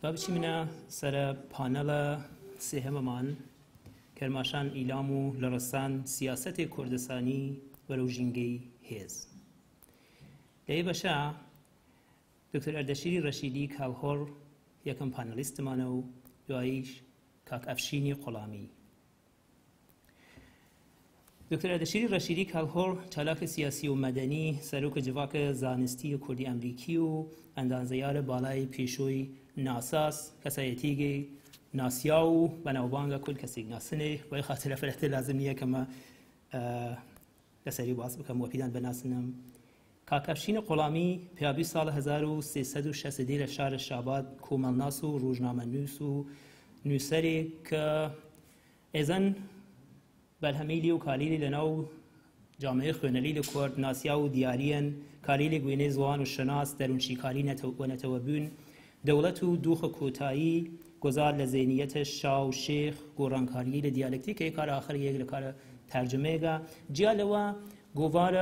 بابشیمنا سر پانل سهممان کرماشان ایلامو لرستان سیاست کردستانی و روژینگی هیز. لی باشا دکتر اردشیری رشیدی کالهور یکم پانلیست منو دوایش کاک افشینی قلامی. دکتر اردشیری رشیدی کالهور چالاک سیاسی و مدنی سروک جواک زانستی کردی امریکی و اندازه‌یار بالای پیشوی ناساس کسایتیگی ناسیاو بنابانگا کل کسی ناسنه و خاطر فرحت لازمیه که ما لسری باز بکم وپیدان بناسنم کاکفشین قلامی پیابی سال 1362 لشهر شاباد کوملناس و روزنامه نویس و نویسری که ازن برهمیلی و کالیلی لناو جامعه خوانلی لکرد ناسیا و دیارین کالیلی گوینه زوان و شناس درونشی کاری نتوابون دولت و دوخ کوتایی گذار لذهنیت شاه و شیخ گورانکاری لدیالکتیک یک کار آخر یک لکار ترجمه گا جالوا گوار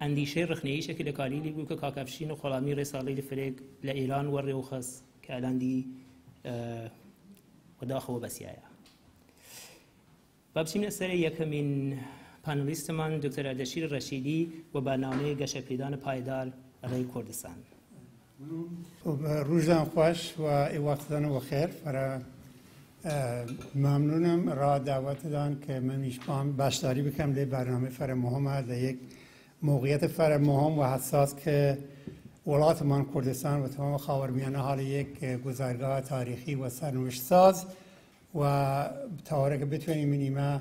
اندیشه رخنه‌ای شکل کاری لیگو که کاکفشین و قلامی رساله لفرق لإيران و ریوخس که الان دی وداخل و بسیایا. بابشیم سر یکمین پانلیست من دکتر اردشیر رشیدی و برنامه گشت پیدان پایدار برای کردستان. روزان خوش و وقتان و خیر فرا ممنونم را دعوت دان که من میشم باشداری بکنم لی برنامه فر مهم در یک موقعیت فر مهم و حساس که ولایت من کردستان و تمام خاورمیانه حال یک گذرگاه تاریخی و سرنوشت ساز و طوری که بتونیم اینیمه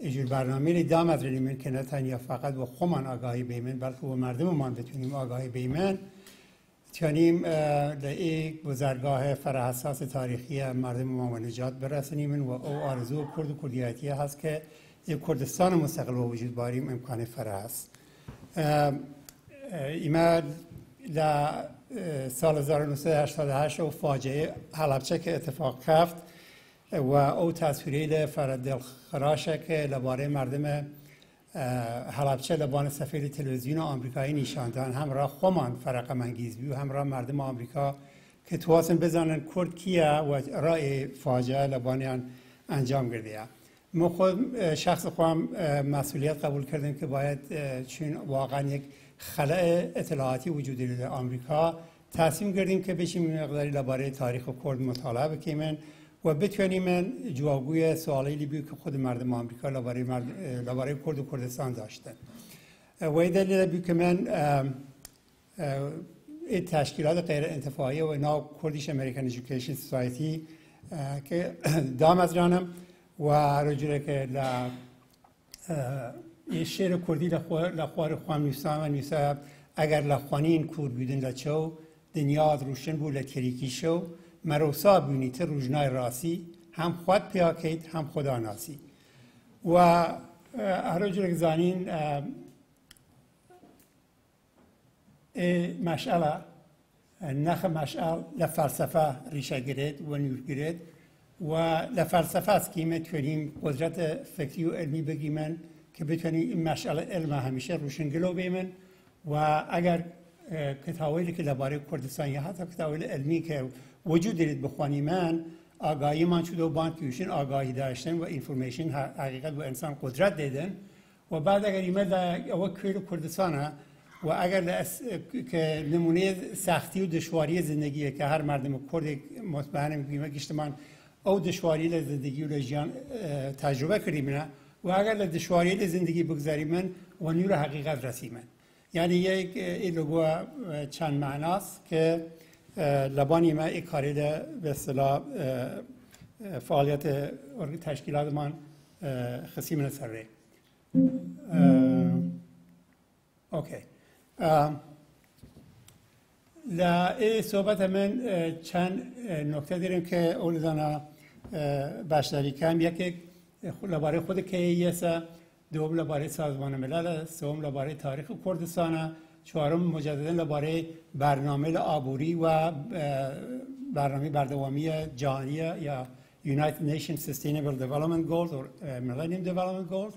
اجور برنامه لی دام از ریمن که نه تنها فقط و خودمان آگاهی بیمن بلکه و مردم من بتونیم آگاهی بیمن تونیم لی گذرگاه فرحساس تاریخی مردم ما و نجات برسونیم و او آرزو کرد و کردیاتی هست که یک کردستان مستقل و وجود باریم امکان فرح است. ایما در سال 1988 و فاجعه حلبچه که اتفاق رفت و او تصویری فرد دلخراشه که لباره مردم حلبچه لبان سفیر تلویزیون آمریکایی نشاندن همراه خمان فرق منگیز بی و همراه مردم آمریکا که تواسن بزنن کرد کیه و رای فاجعه لبانیان انجام گردیه. ما خود شخص خودم مسئولیت قبول کردیم که باید چون واقعا یک خلأ اطلاعاتی وجودی در آمریکا تصمیم گرفتیم که بشیم مقداری لباره تاریخ کرد مطالعه بکنیم و بتونیم جوابگوی سوالی بیو که خود مردم آمریکا لباره کرد و کردستان داشتن. و این دلیل بیو که من این تشکیلات غیر انتفاعی و ناو کردیش امریکن ایژوکیشن سوسایتی که دام از رانم و رجوله که یه شعر کردی لخوار خوام نیستم و نیسته اگر لخوانین کرد بیدن لچو دنیا روشن بود لکریکی شو مروسا بینیت روزنای راسی هم خود پیاکید هم خدا ناسی و هر جور زانین مشعله نخ مشعل لفلسفه ریشه گرید و نور گرید و لفلسفه است که میتونیم قدرت فکری و علمی بگیمن که بتونیم این مشعل علم همیشه روشنگلو بیمن و اگر کتابی که درباره کردستان یا حتی کتابی علمی که وجود دارید بخوانی من آگاهی من شده و بانکیوشن آگاهی داشتن و اینفورمیشن حقیقت و انسان قدرت دیدن و بعد اگر ایمه در اول کردستانه و اگر که نمونه سختی و دشواری زندگیه که هر مردم کرد مطمئن میگیم گشتمان او دشواری زندگی و لجیان تجربه کردیم و اگر دشواری زندگی بگذاریم و نور حقیقت رسیمن یعنی یک ایلوگو چند معناست که لبانی ما یک کاری به اصطلاح فعالیت تشکیلات من خصیم نسره. اوکی. لا صحبت من چند نکته داریم که اولدانا باشداری کم یکی لباره خود کیسه دوم لباره سازمان ملل سوم لباره تاریخ کردستان چهارم مجددا لباره برنامه عبوری و برنامه بردوامی جهانی یا United Nations Sustainable Development Goals or Millennium Development Goals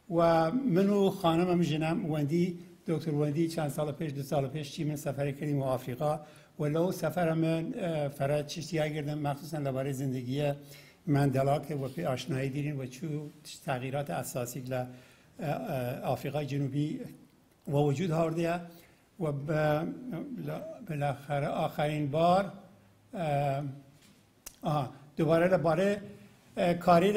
و منو خانم جنم وندی دکتر وندی چند سال پیش 2 سال پیش چین سفر کردیم و آفریقا ولو سفر من فرد چیزی گردم مخصوصا درباره زندگی مندلا که و به آشنایی دیدین و چه تغییرات اساسی ل آفریقای جنوبی و وجود آورده و بالاخره آخرین بار دوباره درباره کاری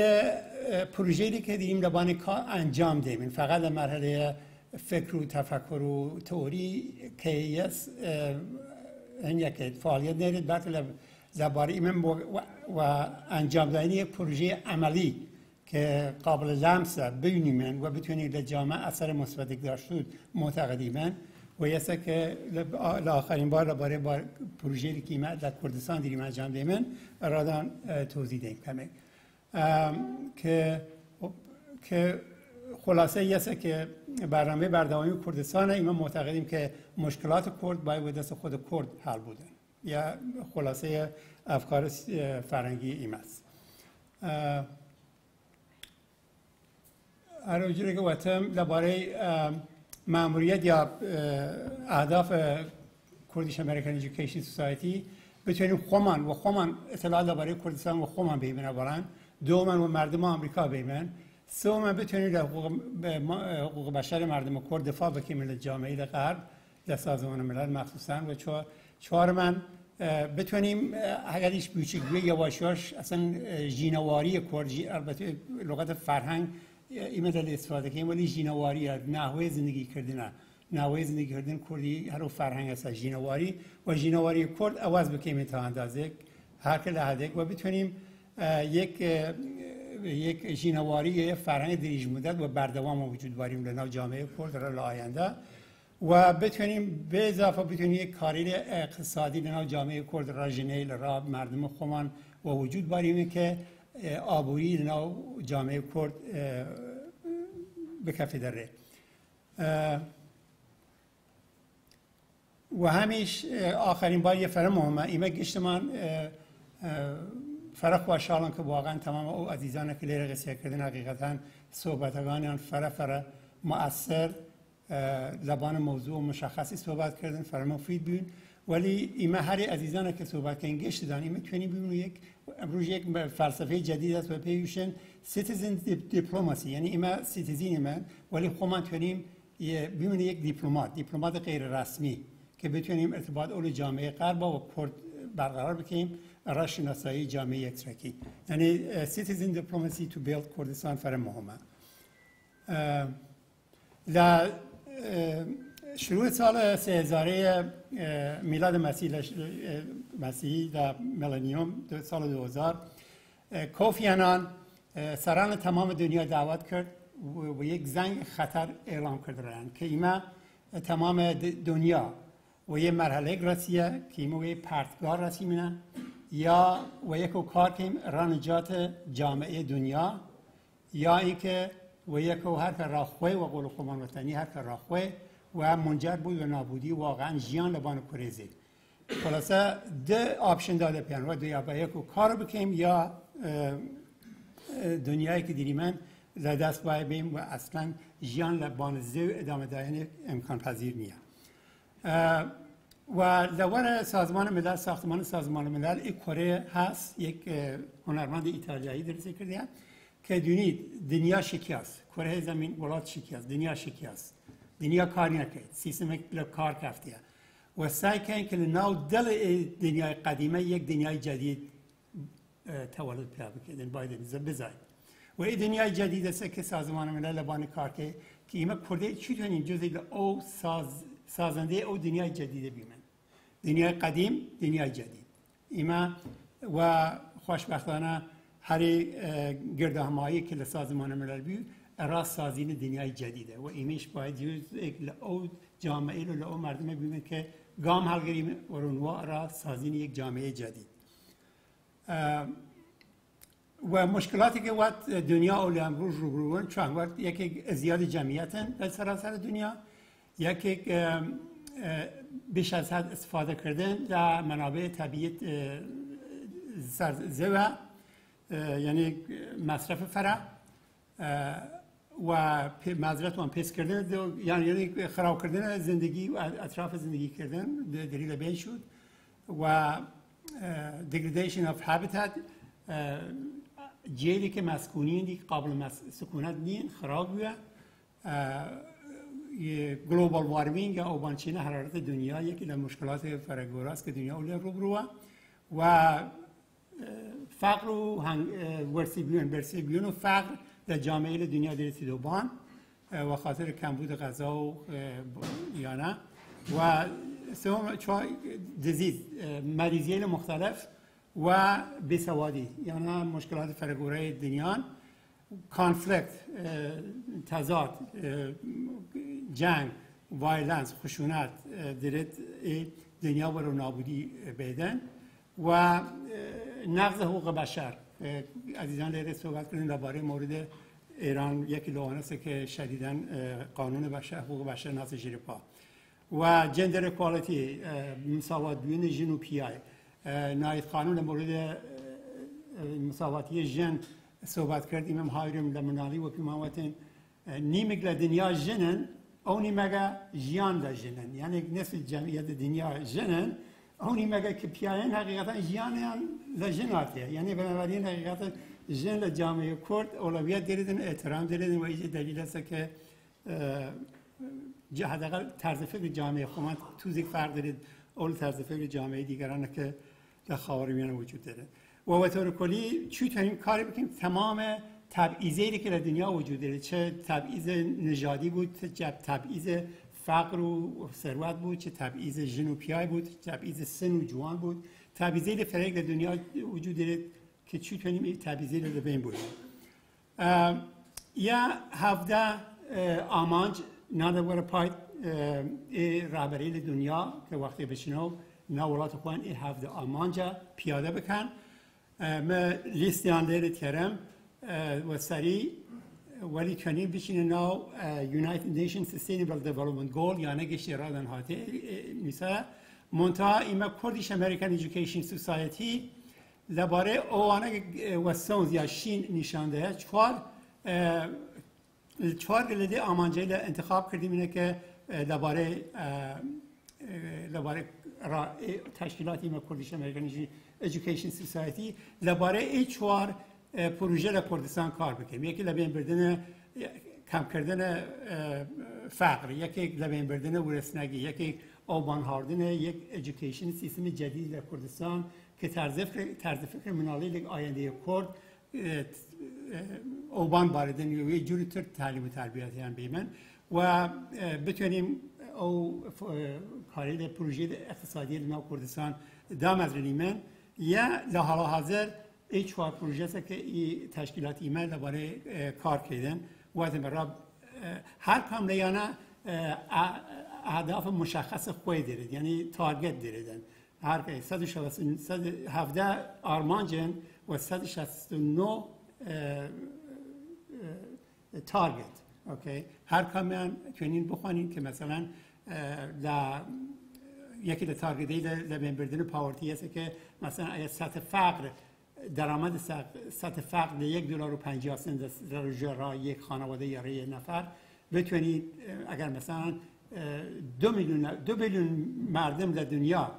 پروژه‌ای که دیدیم لبان انجام دهیم فقط در مرحله فکر و تفکر و تئوری که یس این یک فعالیت نرید بعد درباره این و انجام دادن یک پروژه عملی که قابل لمس ببینیم و بتونید در جامعه اثر مثبتی داشته معتقدیم و یسه که آخرین بار درباره پروژه‌ای که ما در کردستان دیدیم انجام دهیم رادان توضیح دهیم کمی که خلاصه یسه که برنامه بردامی کردستان اینا معتقدیم که مشکلات کرد باید به دست خود کرد حل بودن یا خلاصه افکار فرنگی این است. هر جوری که وقتم درباره مأموریت یا اهداف کردیش امریکن ایژوکیشن سوسایتی بتونیم خمان اطلاع درباره کردستان و خمان ببینن برن دومن و مردم آمریکا ببینن سوم بتونیم حقوق بشر مردم کرد دفاع بکنیم جامعه غرب در سازمان ملل مخصوصا و چهارم بتونیم اگر ایش بیچگوی یواشیاش اصلا جینواری کرد البته لغت فرهنگ این مدل استفاده کنیم ولی جینواری نحوه زندگی کردن کردی هر فرهنگ است جینواری و جینواری کرد عوض بکنیم تا اندازه هر که لحظه و بتونیم یک جینواری فرهنگ دریج مدت و بردوام وجود داریم در جامعه کرد را آینده و بتونیم به اضافه بتونیم یک کاری اقتصادی در جامعه کرد را جنیل را مردم خمان و وجود داریم که آبویی در جامعه کرد بکفی داره و همیش آخرین بار یه فرم مهمه ایمه گشتمان فرق خوشحالم که واقعا تمام او عزیزان که لیره قصه کردن حقیقتا صحبتگانیان فرق مؤثر لبان موضوع مشخصی صحبت کردن فرق مفید بین ولی ایمه هر عزیزان که صحبت کردن گشت دان ایمه تونی ببینیم یک فلسفه جدید است و پیوشن سیتیزن دیپلماسی یعنی ایمه سیتیزن من ولی خودمان تونیم ببینیم یک دیپلمات غیر رسمی که بتونیم ارتباط اول جامعه غرب با کرد برقرار بکنیم را شناسایی جامعه یکترکی یعنی سیتیزن دیپلماسی تو بیلد کردستان فر مهمه در شروع سال 3000 میلاد مسیحی در میلانیوم سال 2000 کوفی آنان سران تمام دنیا دعوت کرد و یک زنگ خطر اعلام کردند که ایما تمام دنیا و یه مرحله رسیه که ایما یه پرتگار رسیمینن یا و یک کار که رانجات جامعه دنیا یا اینکه و یک هر که راخوی و قول خمان وطنی هر که راخوی و منجر بود به نابودی واقعا جیان لبان کریزی خلاصه ده آپشن داده پیان و یا با یک کار بکنیم یا دنیایی که دیریمن در دست باید بیم و اصلا جیان لبان زیو ادامه دادن امکان پذیر نیه و دوار سازمان ملل ساختمان سازمان ملل یک کره هست یک هنرمند ایتالیایی درست کرده که دنیا شکست کره زمین ولات شکست دنیا شکست دنیا کار نکرد سیستم کار کفتیه و سعی کردن که ناو دل دنیای قدیمه یک دنیای جدید تولد پیدا بکنن باید بزاید و این دنیای جدید است که سازمان ملل لبان کار که اینا کرده چطوری جزئی او سازنده او دنیای جدید بیمن دنیای قدیم دنیای جدید اینا و خوشبختانه هر گردهمایی که سازمان ملل بی راست سازین دنیای جدیده و ایمیش باید او جامعه رو او مردم ببینن که گام حل گیریم و رونوا را سازین یک جامعه جدید و مشکلاتی که وقت دنیا اول امروز روبروان چون وقت یکی زیاد جمعیتن در سراسر دنیا یکی بیش از حد استفاده کردن در منابع طبیعی زوا یعنی مصرف فرا و معذرت وان پیس کردن یعنی خراب کردن زندگی و اطراف زندگی کردن دلیل بین شد و degradation of habitat جیلی که مسکونی دی قابل سکونت نین خراب بیا گلوبال وارمینگ یا اوبانچین حرارت دنیا یکی از مشکلات فرگوراست که دنیا اولی روبروه و فقر و ورسیبیون و فقر در جامعه دنیا دیرتی دوبان و خاطر کمبود غذا و یا نه و سوم دیزیز مریضیل مختلف و بیسوادی یعنی مشکلات فرگوره دنیا کانفلیکت تضاد جنگ وایلنس خشونت درد دنیا برو نابودی بیدن و نقض حقوق بشر عزیزان لیره صحبت کنیم درباره مورد ایران یکی لوانسه که شدیداً قانون بشر حقوق بشر ناز زیر پا و جندر اکوالیتی مساوات بین جن و پیای نایت قانون مورد مساواتی جن صحبت کردیم هم هایرم لمنالی و پیماواتن نیمک لدنیا جنن او نیمگا جیان دا جنن یعنی نصف جمعیت دنیا جنن او نیمگا که پیاین حقیقتا جیان لجناتیه یعنی بنابراین حقیقتا جن لجامعه کرد اولویت دیدن احترام دیدن و ایجا دلیل است که حداقل طرز فکر جامعه خود توزیک فرق دارید اول طرز فکر جامعه دیگران که در خاورمیانه وجود داره و به طور کلی چطور کاری بکنیم تمام تبعیضی که در دنیا وجود داره چه تبعیض نژادی بود چه تبعیض فقر و ثروت بود چه تبعیض ژن و پیای بود چه تبعیض سن و جوان بود تبعیضی فرق در دنیا وجود داره که چطوریم این تبعیضی رو بین بود یا 17 آمانج نادر پایت رهبری دنیا که وقتی بشینو ناولات خوان این 17 آمانجا پیاده بکن ما لیستی آن لیره تیرم و سریع ولی کنیم بشینه ناو United Nations Sustainable Development Goal یعنی گشتی رادن هاته نیسا منتها ایما کردیش American Education Society لباره اوانه وستونز یا شین نشانده چهار گلده آمانجه انتخاب کردیم اینه که لباره تشکیلاتی ما کردیش American Education Society لباره ای چهار پروژه را کردستان کار بکنیم یکی لبین بردن کم کردن فقر یکی لبین بردن ورسنگی یکی آبان هاردن یک ایژوکیشن سیستم جدید در کردستان که طرز فکر منالی آینده کرد آبان باردن یه جوری تر تعلیم و تربیت هم بیمن و بتونیم او کاری پروژه اقتصادی نو کردستان دام از رنیمن یا لحالا حاضر ای چهار پروژه است که ای تشکیلات ایمن درباره کار کردن و از مرا هر کام لیانه اهداف مشخص خود دارید یعنی تارگت داریدن هر که 117 آرمانجن و 169 تارگت اوکی هر کامیان کنین بخوانین که مثلا یکی از تارگتی لبین بردن پاورتی است که مثلا سطح فقر درآمد سطح فقر $1.50 در یک خانواده یا یک نفر بتونید اگر مثلا 2 میلیون مردم در دنیا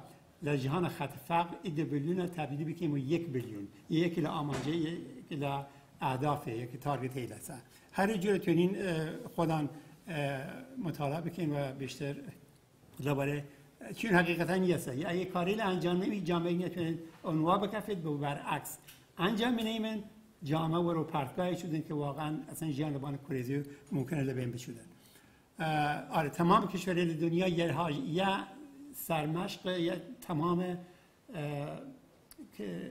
در جهان خط فقر 2 میلیون تبدیل بکنیم و 1 میلیون یکی لآمانجه یکی لأهداف یکی تارگت هست هر جور تونین خودان مطالعه بکنین و بیشتر درباره چون حقیقتا نیسته یا اگه کاری انجام نمی جامعه نتونید اونوا بکفید به برعکس انجام نمیمن جامعه و رو پرتگاهی شدن که واقعا اصلا جان لبان کریزی ممکنه لبین بشودن آره تمام کشورهای دنیا یا سرمشق یا تمام که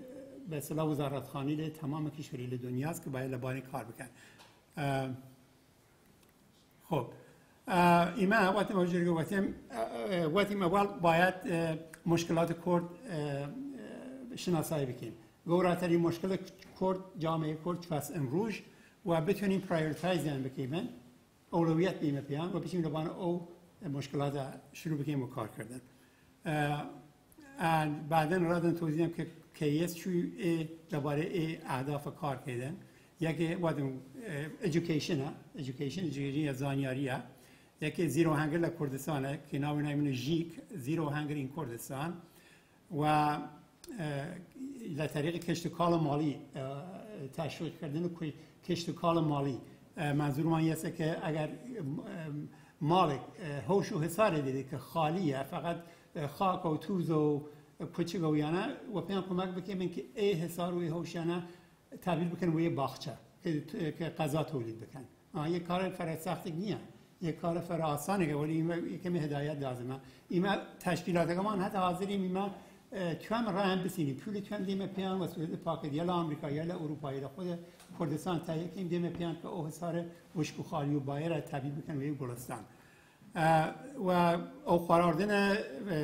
به اصطلاح وزارتخانه تمام کشورهای دنیا است که باید لبانی کار بکن خب ایما وقتی موجودی وقتی اول باید مشکلات کرد شناسایی بکنیم گوراتری مشکل کرد جامعه کرد فصل امروز و بتونیم پرایورتایز بکنیم اولویت بیم پیان و بتونیم لبان او مشکلات شروع بکنیم و کار کردن بعدا رادن توضیحم که کیس چوی درباره اهداف کار کردن یکی وادم ایژوکیشن یا زانیاریه یکی زیرو هنگر لکردستانه که نامی نایمون جیک زیرو هنگر این کردستان و لطریق کشتکار مالی تشویق کردن کشتکار مالی منظور من است که اگر مالک هوش و حصار دیده که خالیه فقط خاک و توز و کوچک و یانه و پیام کمک بکنیم که ای حصار و ای هوشیانه تبدیل بکنیم به یه باغچه که غذا تولید بکن. یه کار فرا سخت نیه، یه کار فرا آسانه که ولی این کمی هدایت لازمه. اینا تشکیلات که ما حتی حاضریم اینا تو هم راه هم بسینیم پولی تو هم دیم پیان و صورت پاکت یا آمریکا یا اروپا یا خود کردستان تهیه کنیم دیم پیان که او حصار وشک و خالی و بایر تبدیل بکنیم به گلستان و او قرار دادن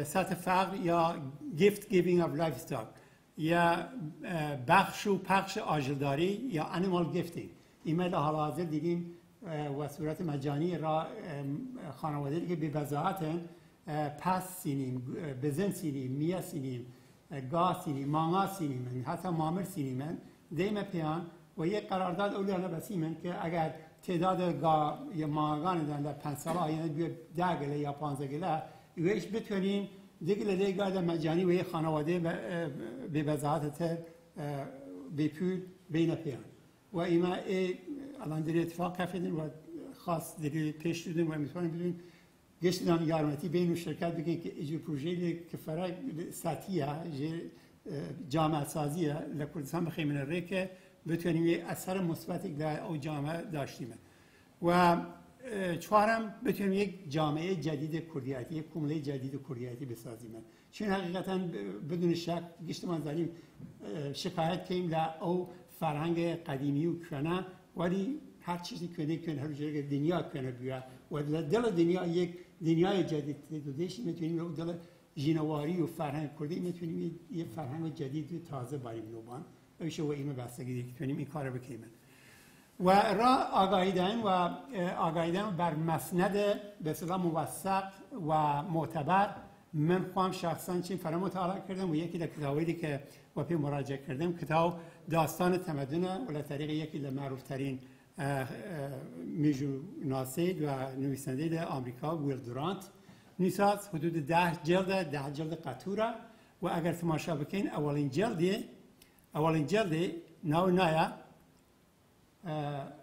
سطح فقر یا gift giving of livestock یا بخش و پخش آجلداری یا animal gifting. ایمیل حالا حاضر دیدیم و صورت مجانی را خانواده که به وضاحتن پس سینیم، بزن سینیم، میا سینیم، گاه سینیم، مانگا سینیم، حتی مامر سینیم دیم پیان و یک قرارداد اولیانه بسیمن که اگر تعداد گاه یا مانگان در 5 سال آینده بیاد 10 گله یا 15 گله ویش بتونیم دیگه دیگه مجانی و یک خانواده به وضاحت به پول بین پیان و اینا الان در اتفاق کردن و خاص در پیش دادن و میتونیم بدون گشتن یارمتی بین شرکت بگن که اجرا پروژه که فرق سطحیه جامعه سازیه لکردستان بخیم من ره که بتونیم یه اثر مثبتی در او جامعه داشتیم و چهارم بتونیم یک جامعه جدید کردیتی، یک کمله جدید کردیتی بسازیم. چون حقیقتا بدون شک گشتمان زنیم شکایت کنیم در او فرهنگ قدیمی و کنه ولی هر چیزی کنه هر جایی که دنیا کنه بیا و دل دنیا یک دنیای جدید دیدش میتونیم دل جنواری و فرهنگ کردی میتونیم یه فرهنگ جدید و تازه بریم نوبان میشه و اینو بستگی کنیم این کارو بکنیم و را آگاهی دادن بر مسند به اصطلاح موثق و معتبر. من خودم شخصا چین فرا مطالعه کردم و یکی از کتابایی که با پی مراجعه کردم کتاب داستان تمدن و طریق یکی از معروف‌ترین میجو ناسید و نویسنده آمریکا ویل دورانت نیساز حدود 10 جلد قطوره و اگر تماشا بکنین اولین جلد نایا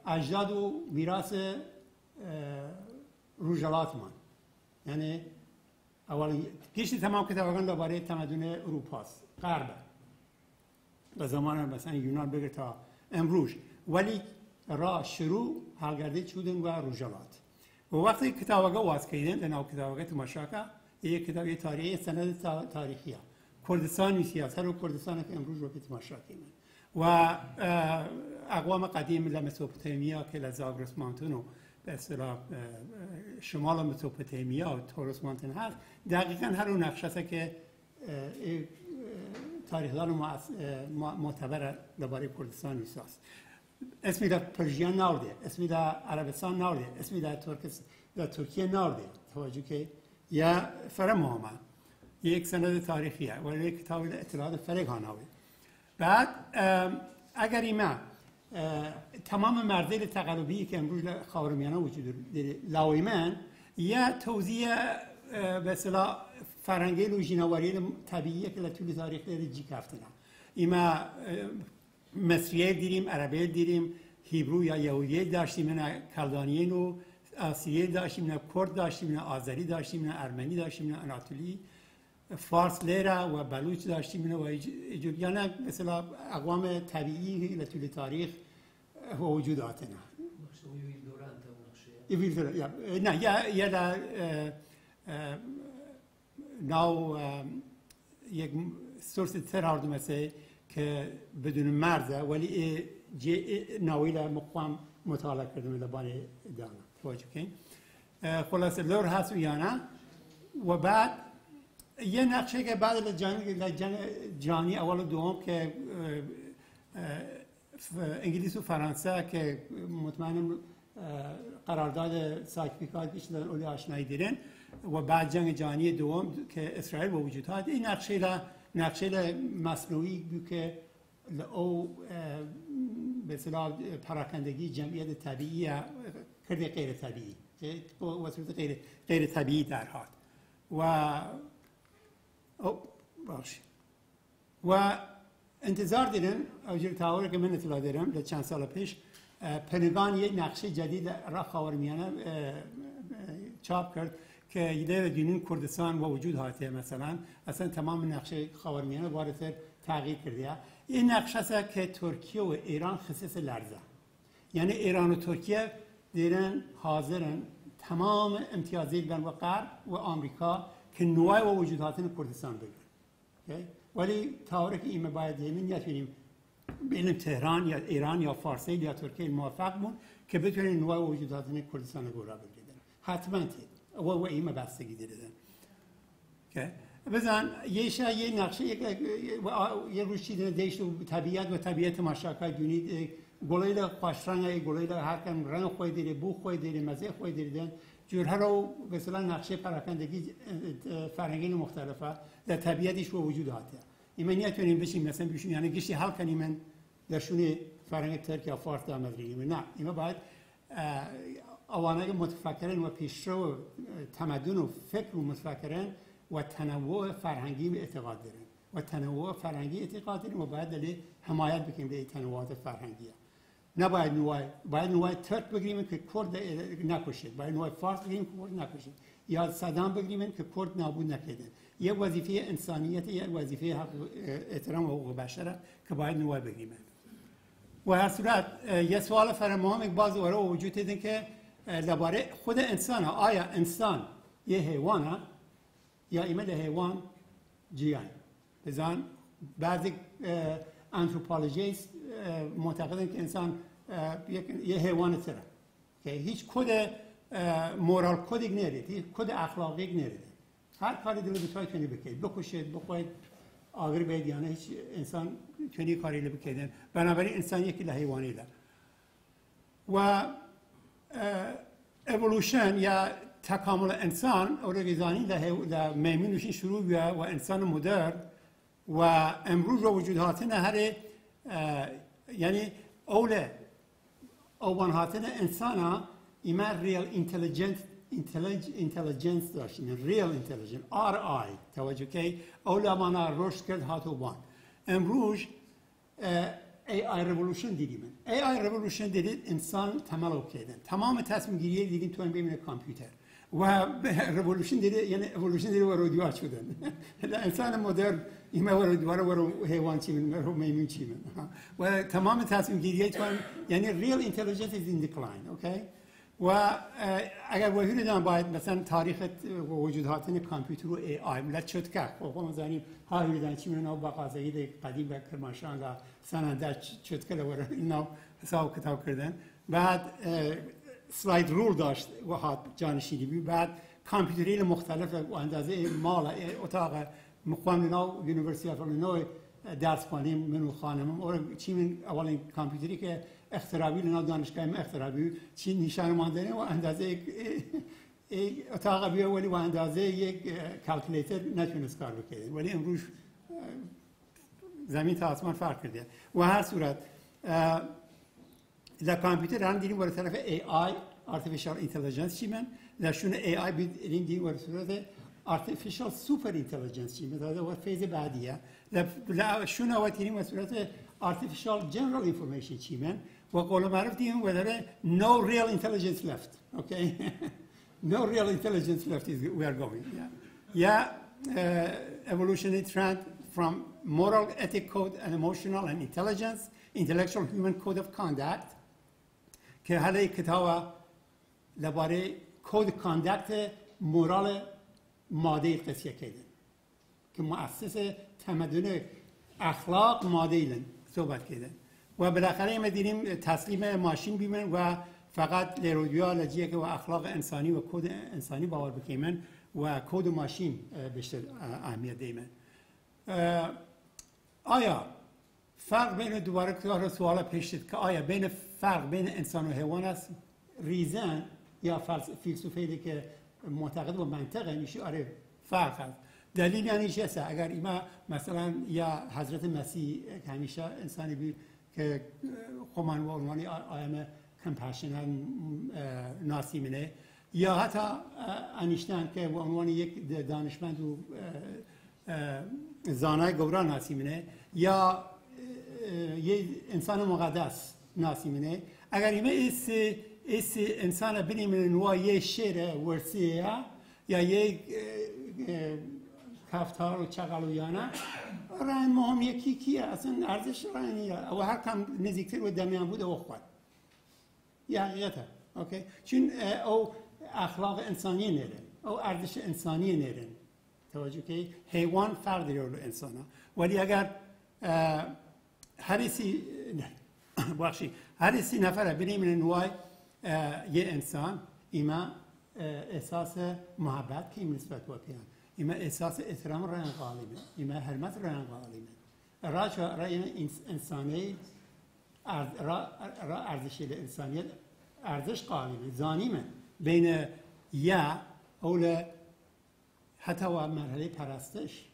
اجداد و میراث روجلات من یعنی اولین پیشی تمام کتابان درباره تمدن اروپاست غرب به زمان مثلا یونان بگیر تا امروز ولی را شروع حلگرده چودن و روجلات و وقتی کتابا واس کردن در نو کتابا تماشا که یک کتابی تاریخی سند تاریخیه کردستان سیاست و کردستان که امروز رو تماشا کردن و اقوام قدیم لمسوپوتامیا که لزاگرس مانتون به اصطلاح شمال مسوپوتامیا و تورس مانتون هست دقیقاً هر اون نقشه است که تاریخدان معتبر درباره کردستان نیست. اسمی در پرژیان نورده، اسمی در عربستان نورده، اسمی در ترکیه نورده. توجه که یا فرموما یک سند تاریخیه ولی یک کتاب اطلاعات فرق هانوی. بعد اگر ایما تمام مردل تقلبی که امروز خاورمیانه وجود داره لایمن یا توزیع به اصطلاح فرهنگی و جنواری طبیعی که طول تاریخ داره جی کفتنه ایما مصریه دیریم عربی دیریم هیبرو یا یهودی داشتیم نه کلدانیین و آسیایی داشتیم نه کرد داشتیم نه آذری داشتیم نه ارمنی داشتیم نه آناتولی فارس لیرا و بلوچ داشتیم نه و ایجوریان مثلا اقوام طبیعی که طول تاریخ وجود آتنه نه یا در ناو یک سورس ترارد مثل که بدون مرزه ولی ناویل مقام مطالعه کردم لبان دانا توجه کن خلاصه لور هست و یا نه و بعد یه نقشه که بعد جانی اول و دوم که انگلیس و فرانسه که مطمئنم قرارداد سایکفیکات بیشتر اولی آشنایی دیرن و بعد جنگ جهانی دوم که اسرائیل با وجود هست این نقشه مصنوعی بود که او به اصطلاح پراکندگی جمعیت طبیعی کرده غیر طبیعی و صورت غیر طبیعی در حال و باشه و انتظار دارن اوجر تاور که من اطلاع دارم در چند سال پیش پنتاگون یک نقشه جدید را خاورمیانه چاپ کرد که ایده جنوب کردستان و وجود هاته مثلا اصلا تمام نقشه خاورمیانه وارد تغییر کرده. این نقشه است که ترکیه و ایران خصیص لرزه، یعنی ایران و ترکیه دیرن حاضرن تمام امتیازات بین و غرب و آمریکا که نوع و وجود هاتن کردستان بگیرن. ولی تاوره که این باید یمین نتونیم بین تهران یا ایران یا فارس یا ترکیه موافق بون که بتونن نوع و وجود هاتن کردستان گورا بگیرن. حتما و این بستگی داره. بزن یه نقشه یه روش چیز دیشت و طبیعت مشاکل دونید گلایل خوشرنگ گلایل هر کم رنگ خوی دیره بو خوی دیره مزه خوی دیره جورها رو مثلا نقشه پراکندگی فرهنگی مختلفه در طبیعتش و وجود هاته. این من نمیتونیم بشیم مثلا بشیم یعنی گشتی حل کنیم من درشون فرهنگ ترک یا فارس دامدریم نه اینا باید آوانه متفکرین و پیشرو تمدن و فکر و متفکرین و تنوع فرهنگی اعتقاد دارن و تنوع فرهنگی اعتقاد دارن و باید دلیل حمایت بکنیم به تنوعات فرهنگی. نباید نوع ترک بگیریم که کرد نکشید، باید نوع فارس بگیریم که کرد نکشید، یا صدام بگیریم که کرد نابود نکردن. یه وظیفه انسانیت، یه وظیفه احترام حقوق بشر که باید نوع بگیریم. و هر صورت یه سوال فرامهم باز دوباره وجود داره که درباره خود انسان، آیا انسان یه حیوانه یا ایمه حیوان جیان؟ بزن بعضی آنتروپولوژیست معتقدن که انسان یه حیوان تره که هیچ کد مورال کدی نرید، هیچ کد اخلاقی نرید. هر کاری دلو بتوانید کنی بکنید، بکشید، بخواید آگر بید یعنی هیچ انسان کنی کاری بکنید. بنابراین انسان یکی حیوانی ده. و اِوولوشن یا تکامل انسان اورگیزانی در میمونش شروع و انسان مدرن و امروز رو وجود هاتن هر یعنی اول هاتن انسان ها ایما ریل اینتلیجنس داشتن، ریل اینتلیجنس RI توجه که اولا مانا رشد کرد هاتو وان. امروز AI revolution دیدیم. AI revolution دیدید انسان تملق کردن. تمام تصمیم گیری دیدیم تو ببینه کامپیوتر. و revolution دیده یعنی evolution دیده و رودیوار شدن. انسان مدرن این رودیوار و حیوان چی من و میمون چی من. و تمام تصمیم گیری تو یعنی real intelligence is in decline. اوکی؟ و اگر وحید دارم باید مثلا تاریخ وجود هاتن کامپیوتر و AI ملت شد که خب ما زنیم ها ویدن چی من با قاضی قدیم و کرمانشاه و سننده شد که لور اینا حساب کتاب کردن. بعد سلاید رول داشت و هات جانشینی بی بعد کامپیوتری مختلف و اندازه مال اتاق مخواننا یونیورسیتی آف ایلینوی درس خوانیم منو خانمم اور چی من اولین کامپیوتری که اختراعی لنا دانشگاه اختراعی چی نشان ماندنی و اندازه اتاق بیا ولی و اندازه یک کالکولیتر نتونست کار بکنه ولی امروز زمین تا آسمان فرق کرده. و هر صورت در کامپیوتر هم دیدیم برای طرف AI artificial intelligence چی من درشون AI دیدیم برای صورت artificial super intelligence چی من داده و فیز بعدیه درشون آوات دیدیم برای صورت artificial general information چی من و قول معروف دیدیم برای no real intelligence left. Okay? No real intelligence left is we are going. Yeah, evolutionary trend from moral ethic code and emotional and intellectual human code of conduct که حالا کتاب درباره کد کانداکت مورال ماده قصه کردن که مؤسس تمدن اخلاق ماده صحبت کردن و بالاخره ما دیدیم تسلیم ماشین بیمن و فقط لرودیا لجیه که و اخلاق انسانی و کد انسانی باور بکنن و کد ماشین بیشتر اهمیت دیمن. آیا فرق بین دوباره که سوال پیش شد که آیا بین فرق بین انسان و حیوان است ریزن یا فلسفه‌ای که معتقد و منطقه میشه آره فرق هست. دلیل یعنی چیه؟ اگر ایما مثلا یا حضرت مسیح همیشه انسانی بود که خمان و عنوانی آیم کمپشنال ناسیمنه یا حتی انیشتین که به عنوان یک دانشمند و زانای گورا ناسیمنه یا یه انسان مقدس ناسیمنه اگر ایمه اس انسان بینی من نوع یه شعر ورسیه یا یه کفتار و چقل و یانه رنگ مهم یکی کیه اصلا ارزش رنگیه و هر کم نزدیکتر و دمیان بود او خود یه حقیقته اوکی چون او اخلاق انسانی نیرن او ارزش انسانی نیرن توجه که حیوان فرق داره رو انسان ها ولی اگر هر سی نفره بینیم من نوع یه انسان ایما احساس محبت که این نسبت با پیان ایما احساس احترام رنگ غالبه ایما حرمت رنگ غالبه را انسانی را ارزش انسانیت ارزش غالبه زانیمه بین یا اول حتی و مرحله پرستش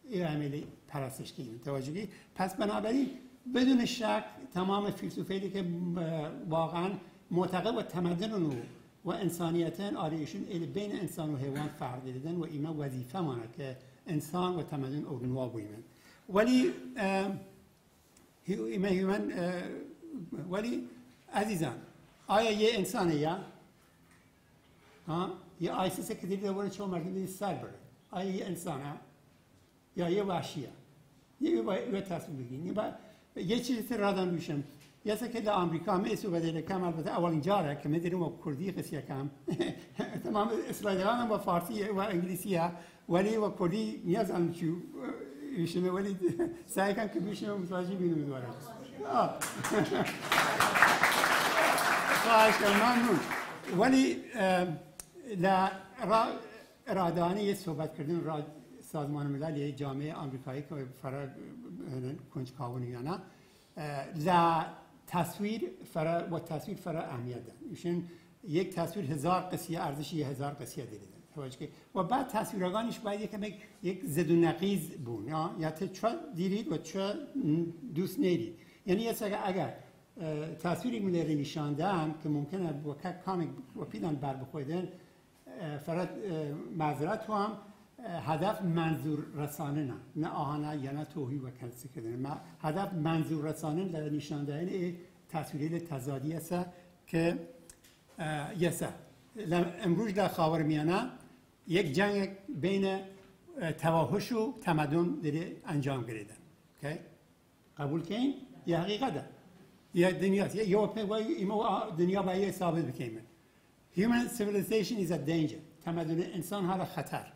این عملی پرستش کنیم توجهی پس بنابراین بدون شک تمام فیلسوفایی که واقعا معتقد و تمدن و انسانیتن آریشون بین انسان و حیوان فرق دیدن و اینا وظیفه مانه که انسان و تمدن اورنوا بویمن ولی عزیزان آیا یه انسانه یا آیسیس که دیده ولی چون مردم سر بره آیا یه انسانه یا یه وحشیه یه تصمیم بگیریم یه چیزی رادان دوشم یه که در آمریکا هم ایسو بدهی کم البته اولین جاره که میدونیم با کردی قصیه کم تمام اسرائیلیان هم با فارسی و انگلیسی ها ولی با کردی نیاز هم چیو ایشونه ولی سعی کن که بیشونه متوجه بینیم دواره خواهش کنم ممنون ولی رادانی یه صحبت کردن سازمان ملل یه جامعه آمریکایی که فرا کنجکاوانیانه لا تصویر فرا اهمیت دارن ایشون یک تصویر 1000 قصیه ارزش 1000 قصیه دیدن و بعد تصویرگانش باید یک زد و نقیض بون یا چه دیدید و چه دوست ندید یعنی اگر تصویری مدرنی نشاندن که ممکنه با کامیک و پیدان بر بخویدن فرات معذرت تو هم هدف منظور رسانه نه آهانه یا نه توهی و کنسی کردن هدف منظور رسانه در نشان دادن تصویری تضادی است که یسه امروز در خاورمیانه یک جنگ بین توحش و تمدن داره انجام گرفته قبول کنین یه حقیقته یه دنیاست یه دنیا باید ثابت بکنیم human civilization is a danger تمدن انسان ها خطر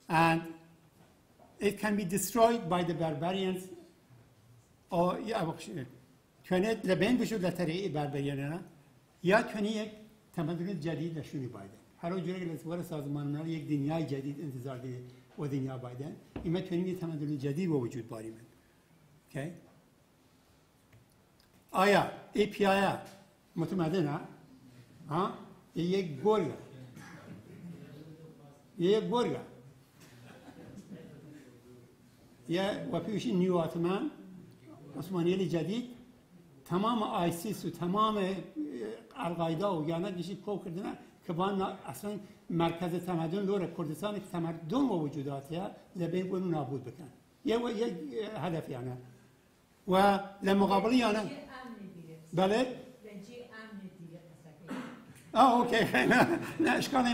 and it can be destroyed by the barbarians or کنه لبین بشود لطریق بربریانه یا کنه یک تمدن جدید نشونی بایدن هر جوری که لسوار سازمان یک دنیای جدید انتظار دیده و دنیا بایدن ایمه کنیم یک تمدن جدید با وجود باریمن okay. آیا ای پی آیا متمدن ها یک گرگ یه و پیوشی نیو آتمن عثمانیل جدید تمام آیسیس و تمام القاعده و یانت میشه کو کردن که با اصلا مرکز تمدن لور کردستان که تمدن و وجوداتیه لبین بونو نابود بکن یه هدف یعنی و لمقابل یعنی بله اوکی نه اشکال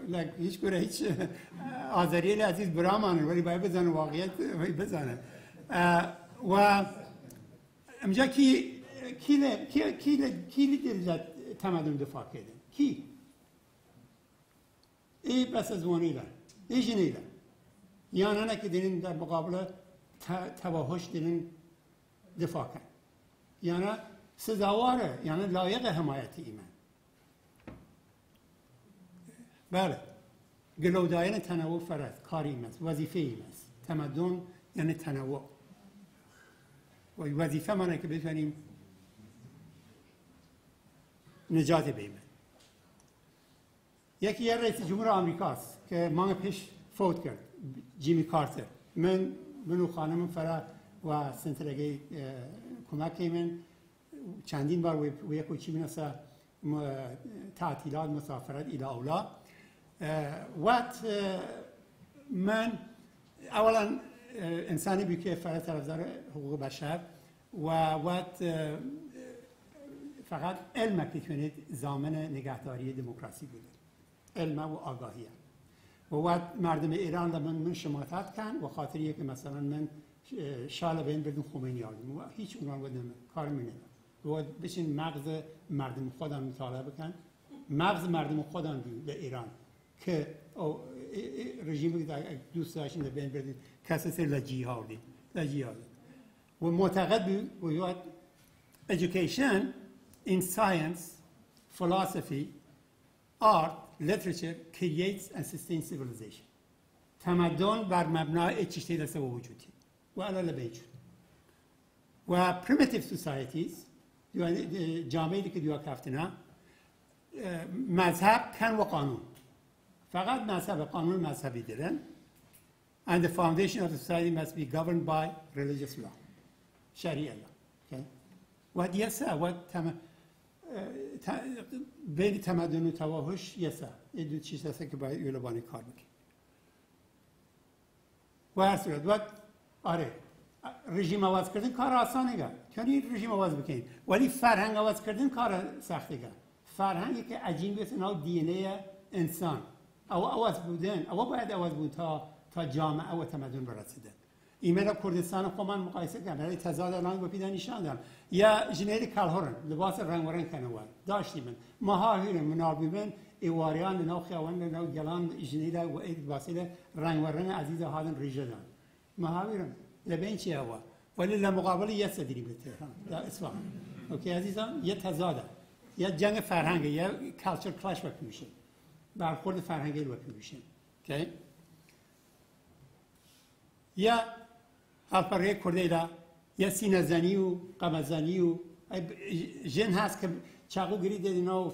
نه هیچ گره هیچ آذریل عزیز برامانه ولی باید بزنه واقعیت بزنه و امجا کی دلت تمدن دفاع کرده کی ای بس از وانیلن ای جنیلن یا نه که دارین در مقابل توحش دارین دفاع کن یا نه سزاواره یعنی لایق حمایت ایمان بله گلوداین تنوع فرد کاری است وظیفه این است تمدن یعنی تنوع و وظیفه منه که بتونیم نجات بیم یکی رئیس جمهور آمریکاست که ماه پیش فوت کرد جیمی کارتر من و خانم فرا و سنترگی کمک من چندین بار و یک کوچی مناسا تعطیلات مسافرت الى اولا وقت من اولا انسانی بی که فقط طرفدار حقوق بشر و وقت فقط علم که کنید ضامن نگهداری دموکراسی بوده، علم و آگاهی و وقت مردم ایران من شماتت کن و خاطریه که مثلا من شال بین بدون خمینی آدم و هیچ عنوان بدم کار منه و بشین مغز مردم خودم مطالعه بکن، مغز مردم خودم به ایران که رژیمی که دوست داشتین بین بدین کسی سر لجیهادی و معتقد بود education in science, philosophy, art, literature creates and sustains civilization. تمدن بر مبنای چیزی دست و وجودی و علاوه بر و primitive societies جامعه‌ای که دو کفتنا مذهب کن و قانون فقط مذهب قانون مذهبی دارن and the foundation of the society must be governed by religious law شریعه law. Okay? و دیسه و بین تمدن و توحش یسه این دو چیز هست که باید یولبانی کار بکنیم و هر صورت و آره رژیم عوض کردن کار آسانه گه کنی رژیم عوض بکنید ولی فرهنگ عوض کردن کار سخته گه فرهنگی که عجین بیست اینا دی ان ای انسان او عوض بودن او باید عوض بود تا جامعه و تمدن برسیدن ایمیل کردستان خو من مقایسه کردم برای تضاد الان با پیدا نشان دادم یا جنری کالهورن لباس رنگ و رنگ کنوار داشتیم ماهاهیر منابیبن ایواریان نو خیوان نو گلان جنری و اید واسیله رنگ و رنگ عزیز هادن ریجدان ماهاهیرم لبین چی هوا ولی لمقابل یه صدری به تهران در اصفهان اوکی عزیزان یه تضاده یا جنگ فرهنگ یا کالچر کلاش وقت میشه برخورد فرهنگی وقت میشه اوکی یا هالپره کرده یا سینه زنی و قمه زنی و جن هست که چاقو گرید اینا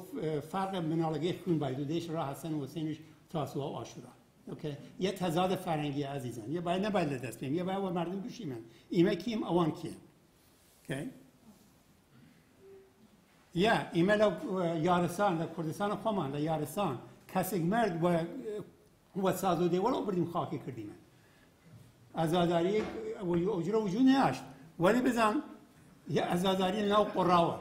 فرق منالگه خون باید و دیش راه حسن و حسینش تاسوعا و عاشورا اوکی یه تضاد فرهنگی عزیزان یه باید نباید دست بیم یه باید و مردم بشیمن ایمه کیم اوان کیم اوکی یا ایمه یارستان در کردستان خوامان در یارستان کسی مرد و ساز و دیوال رو بردیم خاکی کردیم ازاداری اجرا وجود نداشت ولی بزن یه ازاداری نو قراوه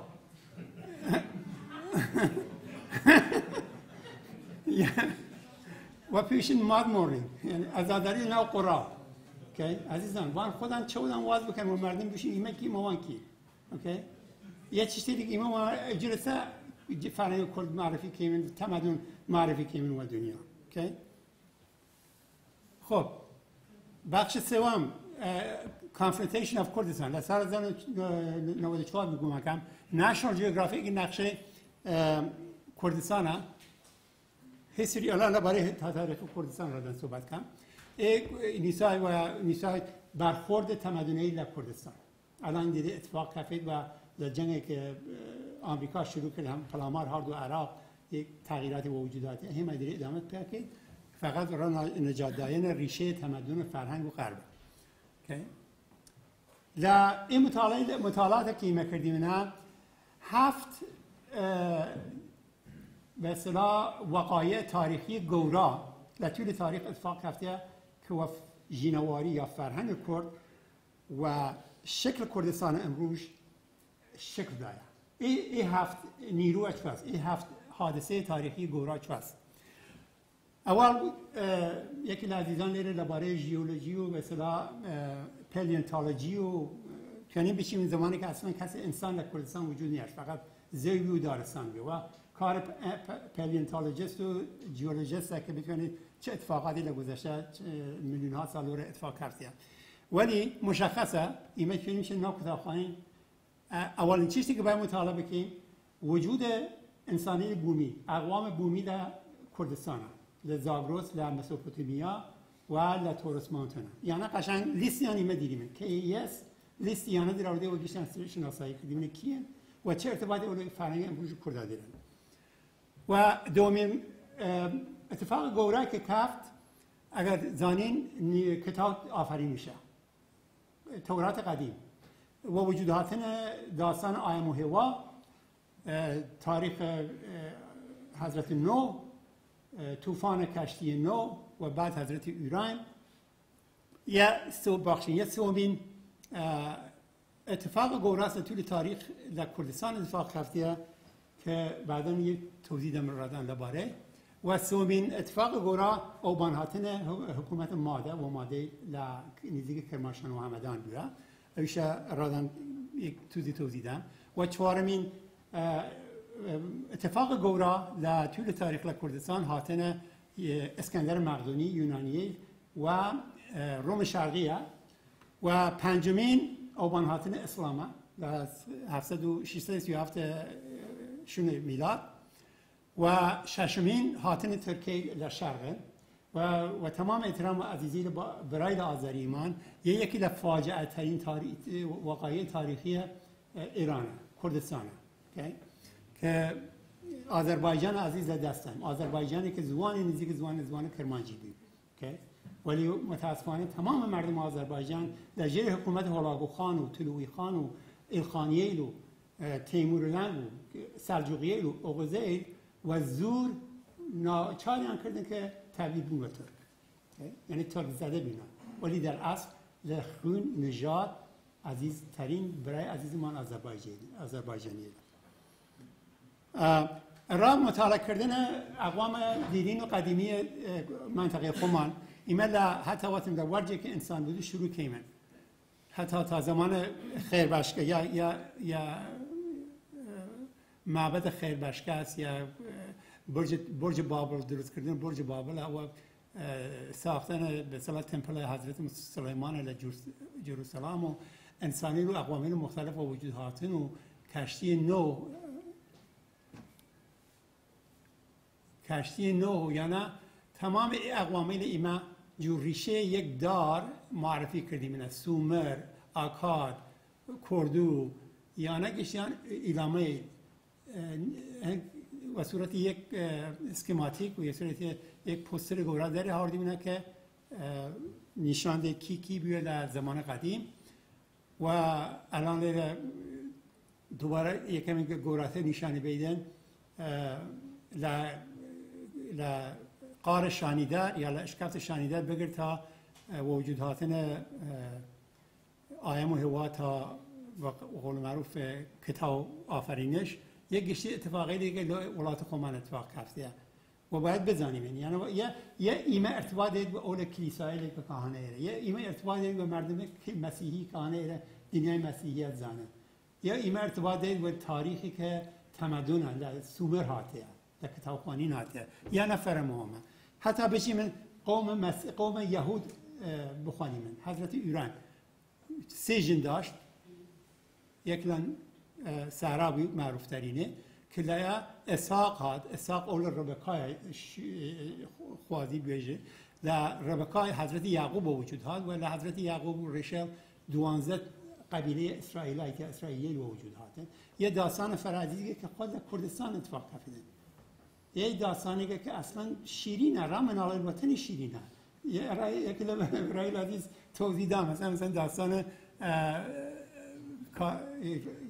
و پیشین ماد موریم یعنی ازاداری نو قرا اوکی عزیزان وان خودم چه بودم واز بکنم و مردم بشین ایمه کی موان کی اوکی یه چیزی دیگه ایمه اجرسه فرهنگ کرد معرفی کیمن تمدن معرفی کیمن و دنیا اوکی خب بخش سوم confrontation of کردستان در سال 1994 میگم کم نشنال جیوگرافیک نقشه کردستان هیستوری الان برای تاریخ کردستان را صحبت کنم نیسای برخورد تمدنی در کردستان الان دیده اتفاق کفید و در جنگی که آمریکا شروع کرد هم پلامار هارد و عراق یک تغییراتی و وجودات هم دیده ادامه پیدا کرد فقط را نجات دادن ریشه تمدن فرهنگ و غرب اوکی در این مطالعات که ما کردیم نه 7 به اصطلاح وقایع تاریخی گورا در طول تاریخ اتفاق افتاده که و ژینواری یا فرهنگ کرد و شکل کردستان امروز شکل داده این 7 نیرو چاست این 7 حادثه تاریخی گورا چاست اول یکی از عزیزان لیره درباره ژئولوژی و به اصطلاح پلیونتولوژی و کنیم بشیم این زمانی که اصلا کسی انسان در کردستان وجود نیست فقط زیوی و دارستان بیه و کار پلیونتولوژیست و ژئولوژیست که بتونید چه اتفاقاتی در گذشته میلیون ها سال رو اتفاق کرده ولی مشخصه ایمه که میشه نو کتابخوانی اولین چیزی که باید مطالعه بکنیم وجود انسانی بومی اقوام بومی در کردستان لزاگرس لمسوپوتامیا و لتورس مانتونا یعنی قشنگ لیستی انیمه دیدیم که یس لیستی یعنی در آورده و گیشتن شناسایی کردیم کیه و چه ارتباطی اون فرهنگ امروز کرد دارن و دومین اتفاق گورای که کفت اگر زانین کتاب آفرین میشه تورات قدیم و وجوداتن داستان آدم و حوا تاریخ حضرت نوح طوفان کشتی نو و بعد حضرت ایران. یه سومین اتفاق گوراست طول تاریخ در کردستان اتفاق افتاده که بعدا یه توضیح دم رادن لباره. و سومین اتفاق گورا اوبان هاتن حکومت ماده و ماده نزدیک کرمانشاه و همدان بوده. ایش رادن یک توضیح دم. و چهارمین اتفاق گورا در طول تاریخ کردستان هاتن اسکندر مقدونی یونانی و روم شرقیه. و پنجمین اوبان هاتن اسلامه در 637 شونه میلاد. و ششمین هاتن ترکیه لشرقه و تمام احترام و عزیزی برای آذری ایمان یکی از فاجعه ترین واقعی تاریخی ایرانه کردستانه که آذربایجان عزیز دستم، آذربایجانی که زبان نزدیک زبان کرمانجی بود ولی متاسفانه تمام مردم آذربایجان در زیر حکومت هولاکو خان و طلوعی خان و الخانییل و تیمورلنگ و سلجوقییل و اوغوزیل و زور ناچاری کردن که تبدیل به ترک، یعنی ترک زده بینن، ولی در اصل لخون نژاد عزیزترین برای عزیزمان آذربایجانی. را مطالعه کردن اقوام دیرین و قدیمی منطقه خمان ایمال حتی وقتی در ورجه که انسان بودی شروع کیمن حتی تا زمان خیربشکه یا معبد خیربشکه است یا برج بابل درست کردن برج بابل و ساختن به اصطلاح تمپل حضرت سلیمان در جروسلم و انسانی رو اقوامی مختلف و وجود هاتن و کشتی نو یعنی تمام اقوامی ایما جو ریشه یک دار معرفی کردیم من سومر، آکاد، کردو یعنی گشتیان ایلامه و صورت یک اسکماتیک و یک صورت یک پوستر گورا داره هاردی بینه که نشانده کی بیه در زمان قدیم و الان دوباره یکمی که گوراته نشانه بیدن قار شانیدر یا اشکافت شانیدر بگر تا وجود هاتن آیم و هوا تا قول معروف کتاب آفرینش یک گشتی اتفاقی دیگه ولایت خمان اتفاق کفته و باید بزنیم یعنی یه ایمه ارتباط دید به اول کلیسایی که کهانه ایره یه ایمه ارتباط دید به مردم مسیحی کهانه ایره دنیای مسیحیت زانه یه ایمه ارتباط دید به تاریخی که تمدن در سومر هاته در کتاب خوانی هاته یه نفر مهمه حتی بشیم قوم یهود بخوانیم حضرت ایران 3 جن داشت یک لن سهرابی معروف ترینه که لیا اسحاق اول ربکای خوازی بیجه ربکای حضرت یعقوب وجود هاد و حضرت یعقوب و ریشل 12 قبیله اسرائیلی که اسرائیلی وجود هاته یه داستان فرعی که خود در کردستان اتفاق افتاده یه داستانی که اصلا شیرینه رامن علی الوطن شیرینه یه کلمه برای عزیز توضیح دام مثلا داستان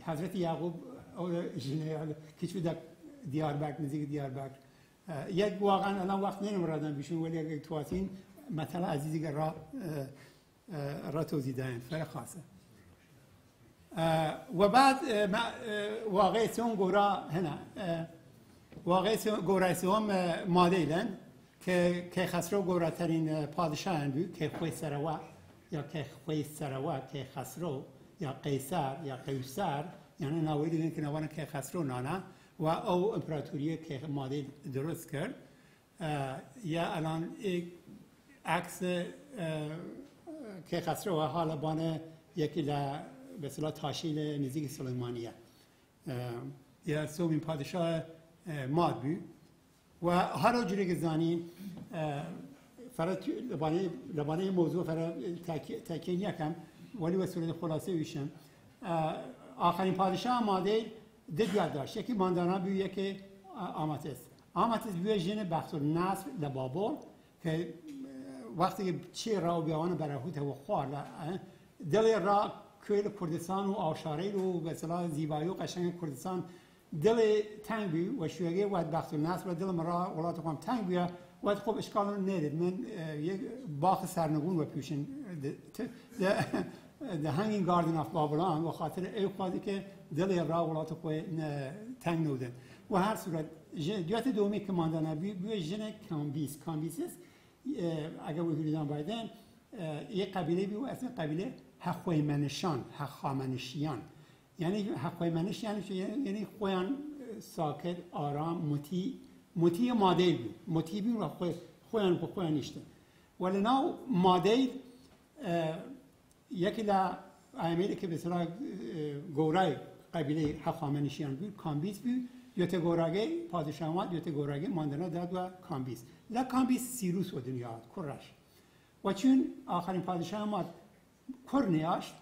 حضرت یعقوب اول جنه کیچو در دیاربکر نزدیک دیاربکر یک واقعا الان وقت نمی‌رادن بیشون ولی اگه تواتین مثلا عزیزی که را توضیح دهند فرق خاصه و بعد واقع سوم گورا هنا واقع گورای سوم مادیلن که خسرو گوراترین پادشاه بود که خوی سروا یا که خوی سروا که خسرو یا قیصر یا قیصر یعنی ناوی دیدن که نوانه که خسرو نانه و او امپراتوری که مادی درست کرد یا الان عکس که خسرو و حالا بانه یکی به اصطلاح تاشیل نزدیک سلیمانیه یا سومین پادشاه ماد بود و هر جوری که زنی فرات لبانه موضوع فرات تاکید نکم ولی به صورت خلاصه ویشم آخرین پادشاه ماده دیگر داشت یکی ماندانا بود یکی آماتس بود جن بختالنصر لبابل که وقتی چه را بیاوان برهوت و خوار دل را کویل کردستان و آشاره و به اصطلاح زیبایی و قشنگ کردستان دل تنگ بی و شویه و بخت النصر و دل مرا ولات قوم تنگ بیا و خب اشکال ندید من یک باغ سرنگون و پیشن the hanging garden of Babylon و خاطر ای خواهدی که دل را ولات قوی تنگ نودن و هر صورت جهت دومی که ماندانه بیو جن کامبیس است اگر وحیدان بایدن یک قبیله بیو اسم قبیله هخویمنشیان یعنی هخویمنش یعنی خویان ساکت آرام مطیع مادیل بود مطیع بیو و خویان نیشته ولی ناو مادیل یکی در ایمیلی که به صلاح گورای قبیله هخویمنشیان بود کامبیس بود یوته گوراگه پادشاه آمد یوته گوراگه ماندنا داد و کامبیس سیروس و دنیا کرش و چون آخرین پادشاه آمد کر نیاشت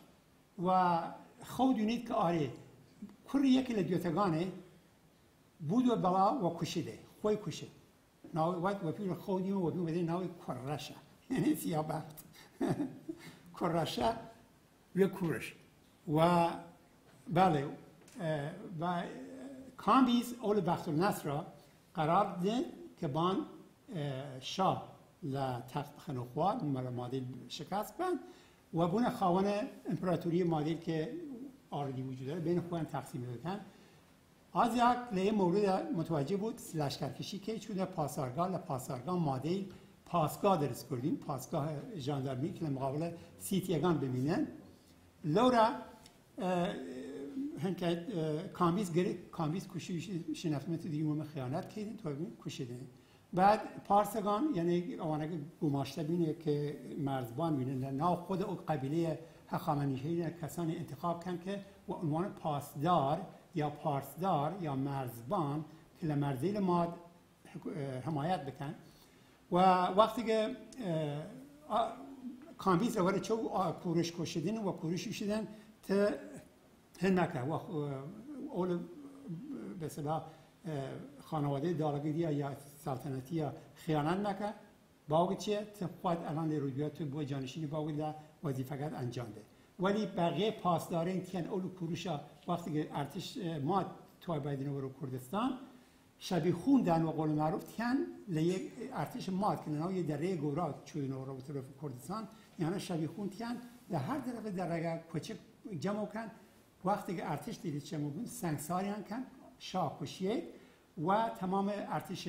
و خود دونید که آره کر یکی لدیوتگانه بود و بلا و کشیده خوی کشید و پیل خودیم و پیل بده ناوی کرشه یعنی سیاه بخت کرشه و کرش و بله و کامبیز اول بخت النصر را قرار ده که بان شاه لتخت خنوخواد مادیل شکست بند و بونه خواهان امپراتوری مادیل که آردی وجود داره بین خواهان تقسیم بکن از یک لیه مورد متوجه بود لشکرکشی که چون پاسارگاه مادیل پاسگاه درست کردیم پاسگاه ژاندارمی که مقابل سیتیگان ببینن لورا هنگه کامبیز شنفتمه تو دیگه مومه خیانت کردیم تو کشیدن بعد پارسگان یعنی آوانه گماشته بینه که مرزبان بینه نه خود او قبیله هخامنشی کسانی انتخاب کن که و عنوان پاسدار یا پارسدار یا مرزبان که لمرزیل ماد حمایت بکن و وقتی که کامبیز رو چو کورش کشیدن و کورش کشیدن تا هن نکه و اول به اصطلاح خانواده دارگیری یا سلطنتی یا خیانت نکه باقی چیه تا خود الان رویات تو با جانشینی باقی در وظیفه‌گرد انجام ده ولی بقیه پاسدارین که اول کوروشا وقتی که ارتش ماد توی بایدن و کردستان شبیه خوندن و قول معروف تن لیه ارتش ماد که نه یه دره گورا چوی نو رو طرف کردستان یعنی شبیه خوند تن در هر طرف دره کوچک جمع کن وقتی که ارتش دیدید چه موجود سنگساریان کن شاه کشید و تمام ارتش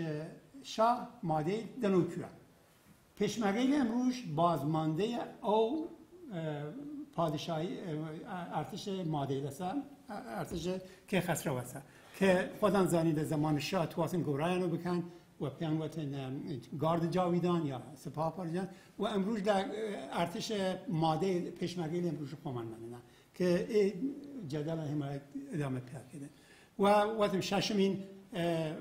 شاه ماده دنوکیان پشمرگه امروز بازمانده او پادشاهی ارتش ماده دستن ارتش که خسرو است که خودم زنید زمان شاه تو واسه گورایانو بکن و پیان وقتن گارد جاویدان یا سپاه پارجان و امروز در ارتش ماده پشمرگه امروز قومان منن که جدل حمایت ادامه پیدا کرده و وقتی ششمین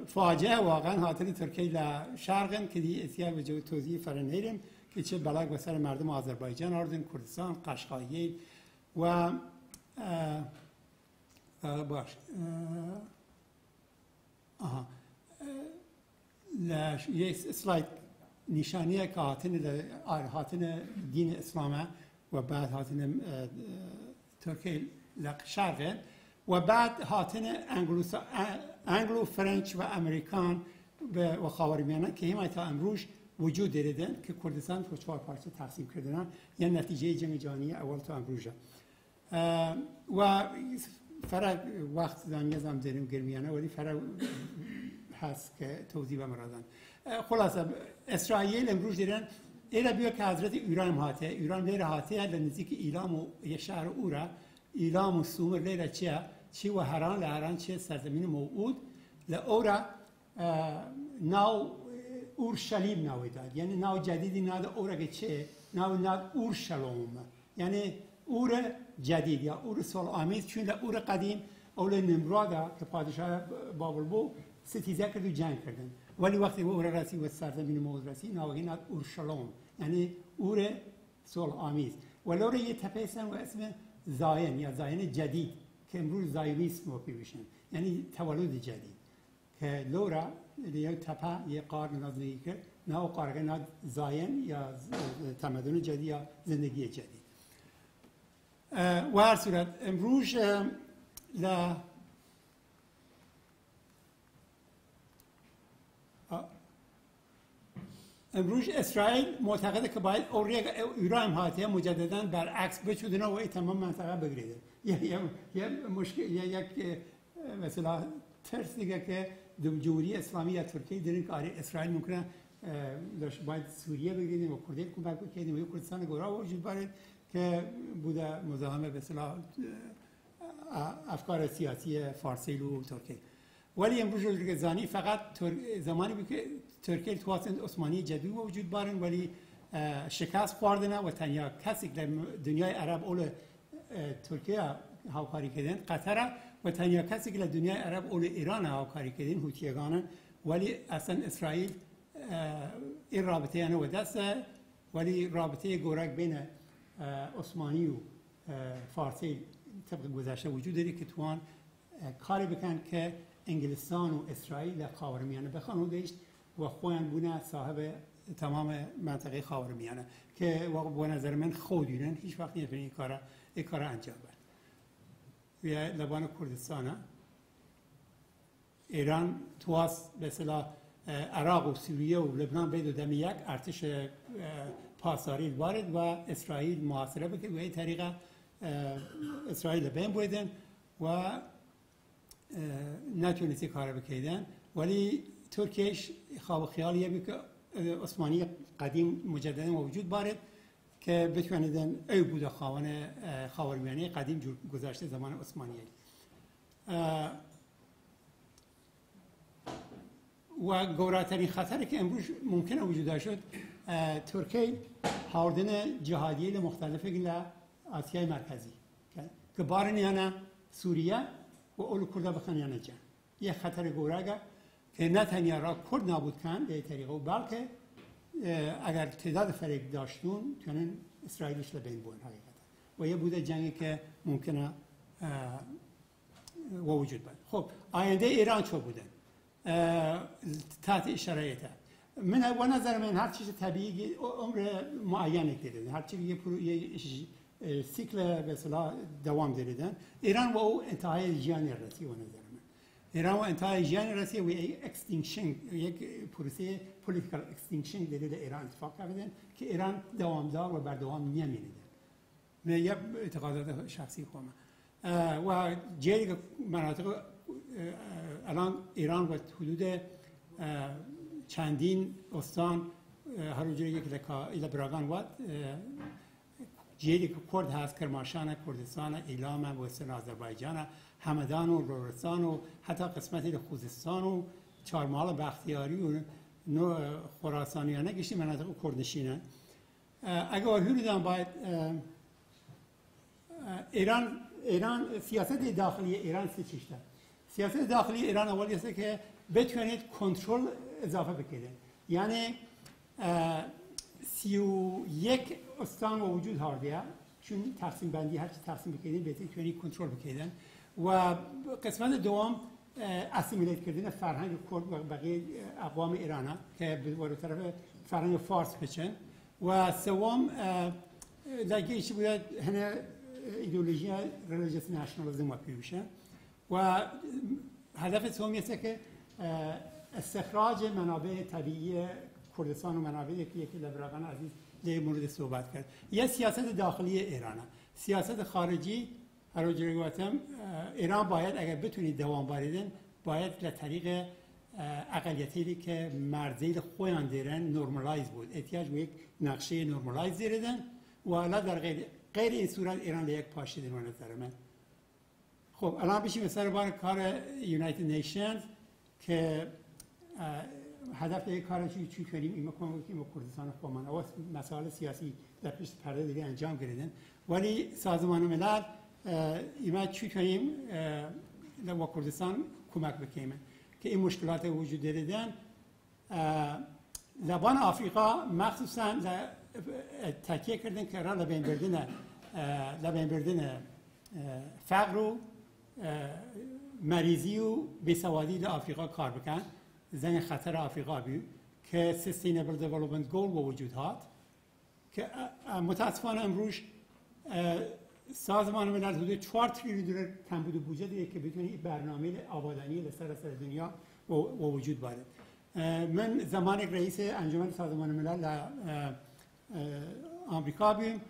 فاجعه واقعا حاطلی ترکیه لشرقن که دی اتیار به جو توضیح فرنهیرم که چه بلاک به سر مردم آذربایجان آردن کردستان قشقایی و باش یه سلاید نشانیه که حاطن دین اسلامه و بعد حاطن ترکیه لشرقه و بعد حاطن انگلو فرنچ و امریکان و خاورمیانه که همه تا امروز وجود دارن که کردستان رو 4 پارچه تقسیم کردن یعنی نتیجه جنگ جهانی اول تا امروز و فرق وقت زمان داریم گرمیانه ولی فرق هست که توضیح بمرادن خلاصه اسرائیل امروز دارن ایلا بیا که حضرت ایران هاته ایران لیر هاته لنزدیک ایلام و یک شهر اورا ایلام و سومر لیر چی و هران چه سرزمین موعود لورا ناو اورشلیم ناوی داد یعنی ناو جدیدی ناد اورا که چه ناد اورشلوم یعنی اور جدید یا اور سال آمیز چون اور قدیم اول نمرادا که پادشاه بابل بود ستیزه کرد و جنگ کردن ولی وقتی اور رسی و سرزمین موعود رسی ناوی ناد اورشلوم یعنی اور سال آمیز ولور یه تپه‌استن و اسم زاین یا زاین جدید که امروز زایونیسم رو پیشن یعنی تولد جدید که لورا یه تپه یه قار نازنگی کرد نه و قارگه ناد زاین یا تمدن جدید یا زندگی جدید و هر صورت امروز امروز اسرائیل معتقده که باید ایران هاته مجددا برعکس بچودن و تمام منطقه بگیره. یه مشکل یک مثلا ترس دیگه که جمهوری اسلامی یا ترکیه دارن که اسرائیل ممکنه باید سوریه بگیریم و کردستان کمک بکنیم و یک کردستان گورا وجود داره که بوده مزاحم به اصطلاح افکار سیاسی فارسی و ترکیه. ولی امروز رزانی فقط زمانی بود که ترکیه توسط عثمانی جدید وجود دارن ولی شکست خوردن و تنها کسی که در دنیای عرب اول ترکیه همکاری کردن قطر و تنها کسی که در دنیای عرب اول ایران همکاری کردن هوتیگانن ولی اصلا اسرائیل این رابطه یعنی و دسته ولی رابطه گورک بین عثمانی و فارسی طبق گذشته وجود داره که توان کاری بکن که انگلستان و اسرائیل در خاورمیانه بخوان داشت و خوان بونه صاحب تمام منطقه خاورمیانه که به نظر من خودیرن هیچ وقت نمیتونه این کار انجام بده. و لبان کردستان ایران تواس به اصطلاح عراق و سوریه و لبنان بید و دم یک ارتش پاسداری وارد و اسرائیل محاصره بکرد و این طریقه اسرائیل بین بودن و نتونستی کار بکردن ولی ترکیش خواب خیالیه بود که عثمانی قدیم مجددا موجود بارد که بتوانیدن ای بوده خاورمیانه قدیم گذشته زمان عثمانیه و گوراترین خطری که امروز ممکنه وجود داشت ترکیه هاردن جهادیه مختلفه گله آسیای مرکزی که بارنیانه سوریه و اول کرده بخوان یعنی جن یه خطر گورگه که نه تنها را کرد نابود کن به طریقه و بلکه اگر تعداد فریق داشتون تونن اسرائیلش لبین بون حقیقتا و یه بوده جنگی که ممکنه وجود بود. خب آینده ایران چه بودن؟ تحت شرایطه من و نظر من هر چیز طبیعی عمر معینی داره هر چیز یه سیکل به اصطلاح دوام داره ایران و او انتهای جیانی رسی و نظر من ایران و انتهای جیانی رسی و اکستینکشن یک پروسه پولیتیکال اکستینکشن داره ایران اتفاق افتاده که ایران دوامدار و بر دوام نمیره من یه اعتقادات شخصی خودم و جایی مناطق الان ایران و حدود چندین استان هر جایی که ایلا براغان وات جایی که کرد هست کرماشان کردستان ایلام و استان آذربایجان همدان و لرستان و حتی قسمتی خوزستان و چهارمحال بختیاری و خراسانیانه گشتی مناطق کردنشینه اگه آلهوری باید ایران سیاست داخلی ایران چیشته سیاست داخلی ایران اولی است که بتونید کنترل اضافه بکنید یعنی 31 استان وجود هاردیه چون تقسیم بندی هر چی تقسیم بکنید بتونید کنترل بکنید و قسمت دوم اسیمیلیت کردن فرهنگ کرد و بقیه اقوام ایران که به طرف فرهنگ فارس بچن و سوم دیگه چی بود هنه ایدئولوژی ریلیجیس نشنالیسم و پیروشه و هدف سومی است که استخراج منابع طبیعی کردستان و منابعی که یکی لبراغان عزیز در مورد صحبت کرد یه سیاست داخلی ایرانه سیاست خارجی هر جوری گفتم ایران باید اگر بتونید دوام باریدن باید به طریق اقلیتی که مرزی خویان دارن نورمالایز بود احتیاج به یک نقشه نورمالایز دارن و حالا در غیر این صورت ایران یک پاشیده رو نظر من خب الان بشیم مثلا بار کار یونایتد نیشنز که هدف یک کار چی کنیم این مکان که کردستان خودمان اول مسائل سیاسی در پیش پرده دیگه انجام گرفتن ولی سازمان ملل اینا چی کنیم با کردستان کمک بکنیم که این مشکلات وجود دارن لبان آفریقا مخصوصا تاکید کردن که را لبین بردن فقر و مریضی و بیسوادی در آفریقا کار بکن زن خطر آفریقا بود که Sustainable Development Goal وجود هات که متاسفانه امروز سازمان ملل حدود 4 تریلیون دلار کمبود بودجه داره که بتونه برنامه آبادانی لسر دنیا و وجود باره من زمان رئیس انجمن سازمان ملل آمریکا بودم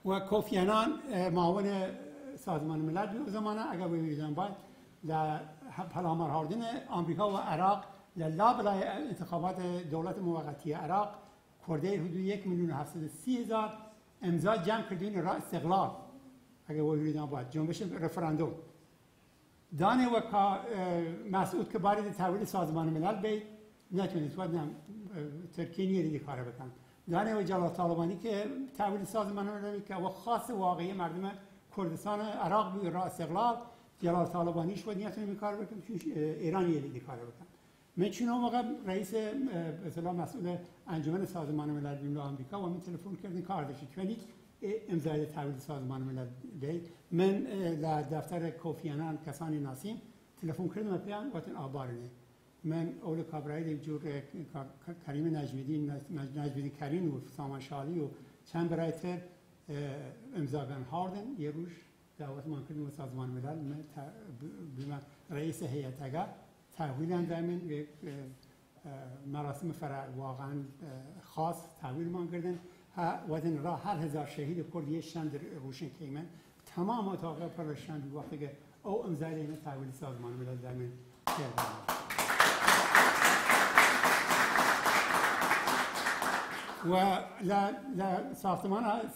و کوفی عنان معاون سازمان ملل بود زمانه اگر ببینید باید در پلامر هاردن آمریکا و عراق لابلای انتخابات دولت موقتی عراق کرده حدود 1,730,000 امضا جمع کردین را استقلال اگر ببینید باید جنبش رفراندوم دانه و مسعود که بارد تحویل سازمان ملل بید نتونید ودنم ترکیه نیری کار بکن دانه و جلال طالبانی که تحویل سازمان ملل که و خاص واقعی مردم کردستان عراق بود را استقلال جلال طالبانیش بود نتونید کار بکن چون ایران نیری کار بکن من چون اون موقع رئیس اصطلاح مسئول انجمن سازمان ملل بیم آمریکا و من تلفن کردن کار داشتید ولی امضای تحویل سازمان ملل بید من دفتر کوفی عنان کسانی ناسیم تلفن کردم پیام وقتی آبارنه من اول کابرای جور کریم نجمیدین کریم و سامان شالی و چند برای تر امضا هاردن یه روز دعوت من کردم سازمان ملل من رئیس هیئت اگر تحویل اندامین مراسم واقعا خاص تحویل من کردن وزن را 8,000 شهید کردی شند روشن کیمن تمام اتاق پرشند وقتی که او امضای این تحویل سازمان ملل دامن کردن و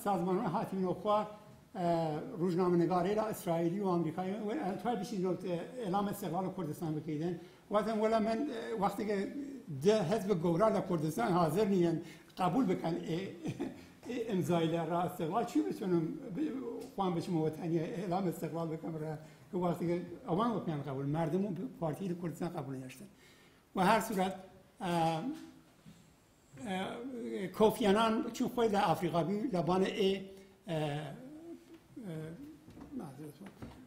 سازمان حاتمی نوخواه روزنامه نگاری را اسرائیلی و آمریکایی توی بیشتر اعلام استقلال کردستان بکیدن ولی من وقتی که حزب گورا کردستان حاضر نیستن قبول بکن امضای را استقلال چی بتونم خوان بشم وطنی اعلام استقلال بکنم که وقتی که آوان بکنم قبول مردم پارتی کردستان قبول نشدن و هر صورت کوفی عنان چون خود در آفریقا بی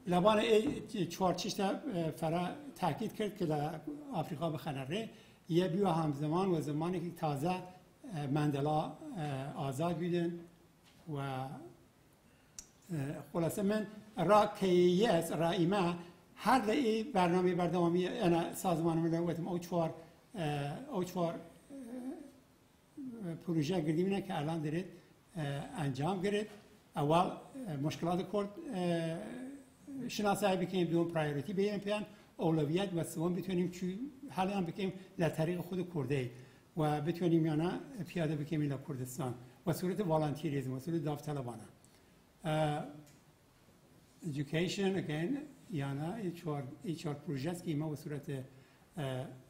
لبان ای 4-6 تا فرا تاکید کرد که در آفریقا بخنره یه بیو همزمان و زمانی که تازه مندلا آزاد بودن و خلاصه من را کیس را ایما هر ای برنامه بردوامی انا سازمان ملل وقتم او 4 پروژه گردیم اینه که الان دارید انجام گرفت اول مشکلات کرد شناسایی بکنیم دوم پرایوریتی بگیریم پیان اولویت و سوم بتونیم حالا هم بکنیم در طریق خود کرده و بتونیم یا نه پیاده بکنیم در کردستان و صورت والانتیریزم و صورت داوطلبانه education again یا نه این 4 پروژه است که ما به صورت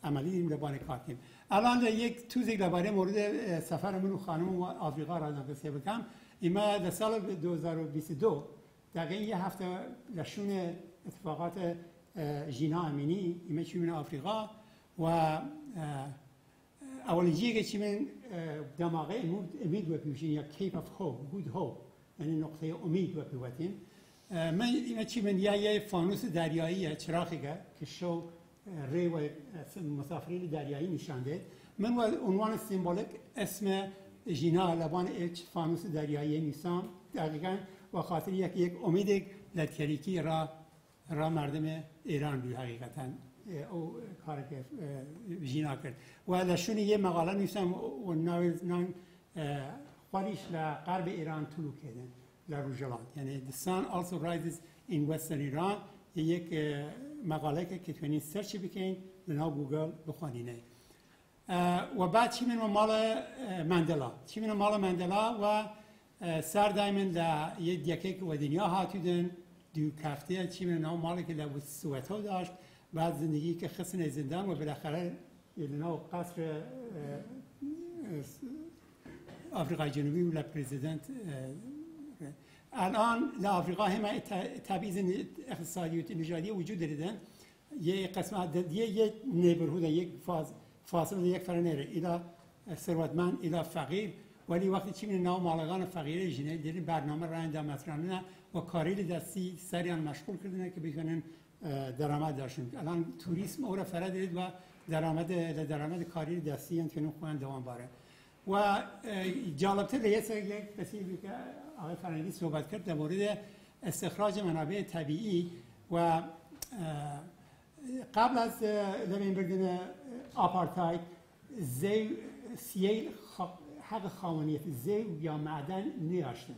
عملی دیم لبانه کار کنیم الان یک توضیح درباره مورد سفر من و خانم و آفریقا را نقصه بکنم ایما در سال 2022 دقیقا یه هفته لشون اتفاقات ژینا امینی ایما چی من آفریقا و اولیجی که چی من دماغه امید و پیوشین یا کیپ اف هوپ گود هوپ یعنی نقطه امید و پیوتین من ایما چی من یه فانوس دریایی چراغی که شو ری و مسافرین دریایی نشانده من و عنوان سیمبولیک اسم ژینا لبان اچ فانوس دریایی نیسان دقیقاً و خاطر یک امید لطکریکی را مردم ایران بود حقیقتاً او کار که ژینا کرد و لشون یه مقاله نیستم و نان خواریش لغرب ایران طلوع کردن لروجلان یعنی the sun also rises in western Iran یک مقاله که توی سرچ بکنین لنا گوگل بخوانینه و بعد چی من مال مندلا و سر دایمن در یه دیگه و دنیا هاتیدن دو کفته چی من مالی که در سوئتو داشت بعد زندگی که خسن زندان و بالاخره لنا قصر آفریقای جنوبی و پرزیدنت الان لآفریقا همه تبعیض اقتصادی و نژادی وجود دارن یه قسمت یه نیبرهود یک فاصله یک فرنره ایلا ثروتمند ایلا فقیر ولی وقتی چی می‌بینی نام مالگان فقیر جنه دیدن برنامه را اندام مطرحانه و کاری دستی سریان مشغول کردن که بتونن درآمد داشتن الان توریسم اون را فرا دارید و درآمد کاری دستی انتونو خوان دوام باره و جالبتر یک کسی که آقای فرنگی صحبت کرد در مورد استخراج منابع طبیعی و قبل از لبین بردن آپارتاید سیل حق خاونیت زیو یا معدن نیاشتن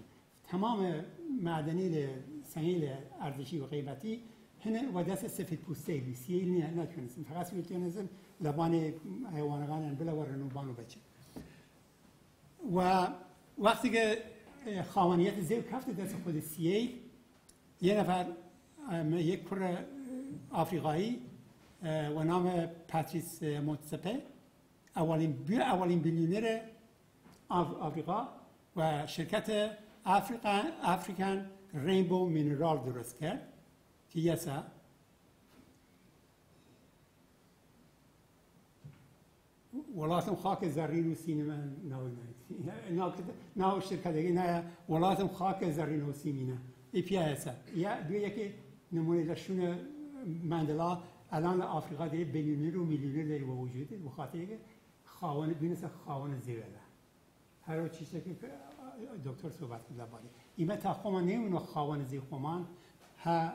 تمام معدنی سنگیل ارزشی و قیمتی هن و دست سفید پوسته بی سیل نتونستن فقط میتونستن لبان حیوانگان بلا و رنوبانو بچه و وقتی که خاونیت زیو کفت دست خود سیل یه نفر یک پر آفریقایی و نام پاتریس موتسپه اولین بیلیونر آفریقا و شرکت افریکن رینبو مینرال درست کرد که یسا ولاتم خاک زرین و سینما نه شرکت دیگه نه ولاتم خاک زرین و سیمینه ای پی هسا یا یکی نمونه داشتون مندلا الان آفریقا دیگه بیلیونر و میلیونر داری با وجوده بخاطر که خواهان بینست خواهان زیره هر چیزی که دکتر صحبت کرده باید ایمه تا خومان نیمونو خواهان زیر خومان ها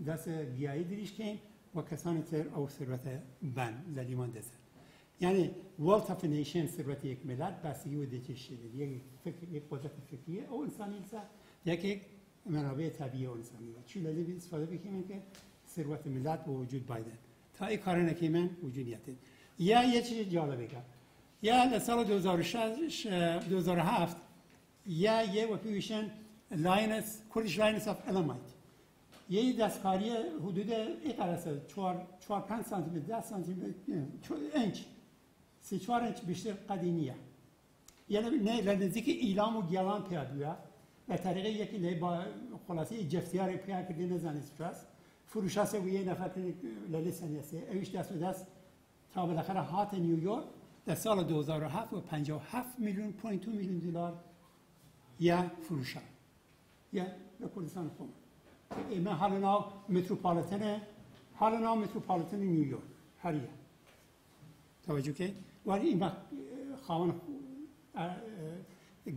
دست گیایی دریش کن و کسانی تر او ثروت بن للیمان دست یعنی wealth of a nation ثروت یک ملت بستگی و دیگه شده یک قدرت فکریه او انسانی یک منابع طبیعی و انسانی چی للی استفاده بکنیم که ثروت ملت به وجود باید تا این کار نکیمن وجودیت یا یه چیز جالبه که یا سال 2007 یا یه وپیویشن لاینس کردیش لاینس آف الامایت یه دستکاری حدود اقراسه 4-5 سانتی متر 10 سانتی متر انچ 3-4 انچ بیشتر قدیمیه یعنی نه نزدیک ایلام و گیلان پیاده به طریق یکی با خلاصه جفتیار پیاده کرده نزنی سپاس فروشاس و یه نفر لیلی سنیسه ایش دست و دست تا بالاخره هات نیویورک در سال 2007 و 57 میلیون $0.2 میلیون یا فروشان یا به کردستان خوم من حالا متروپولیتن نیویورک هریه توجه که ولی این خواهان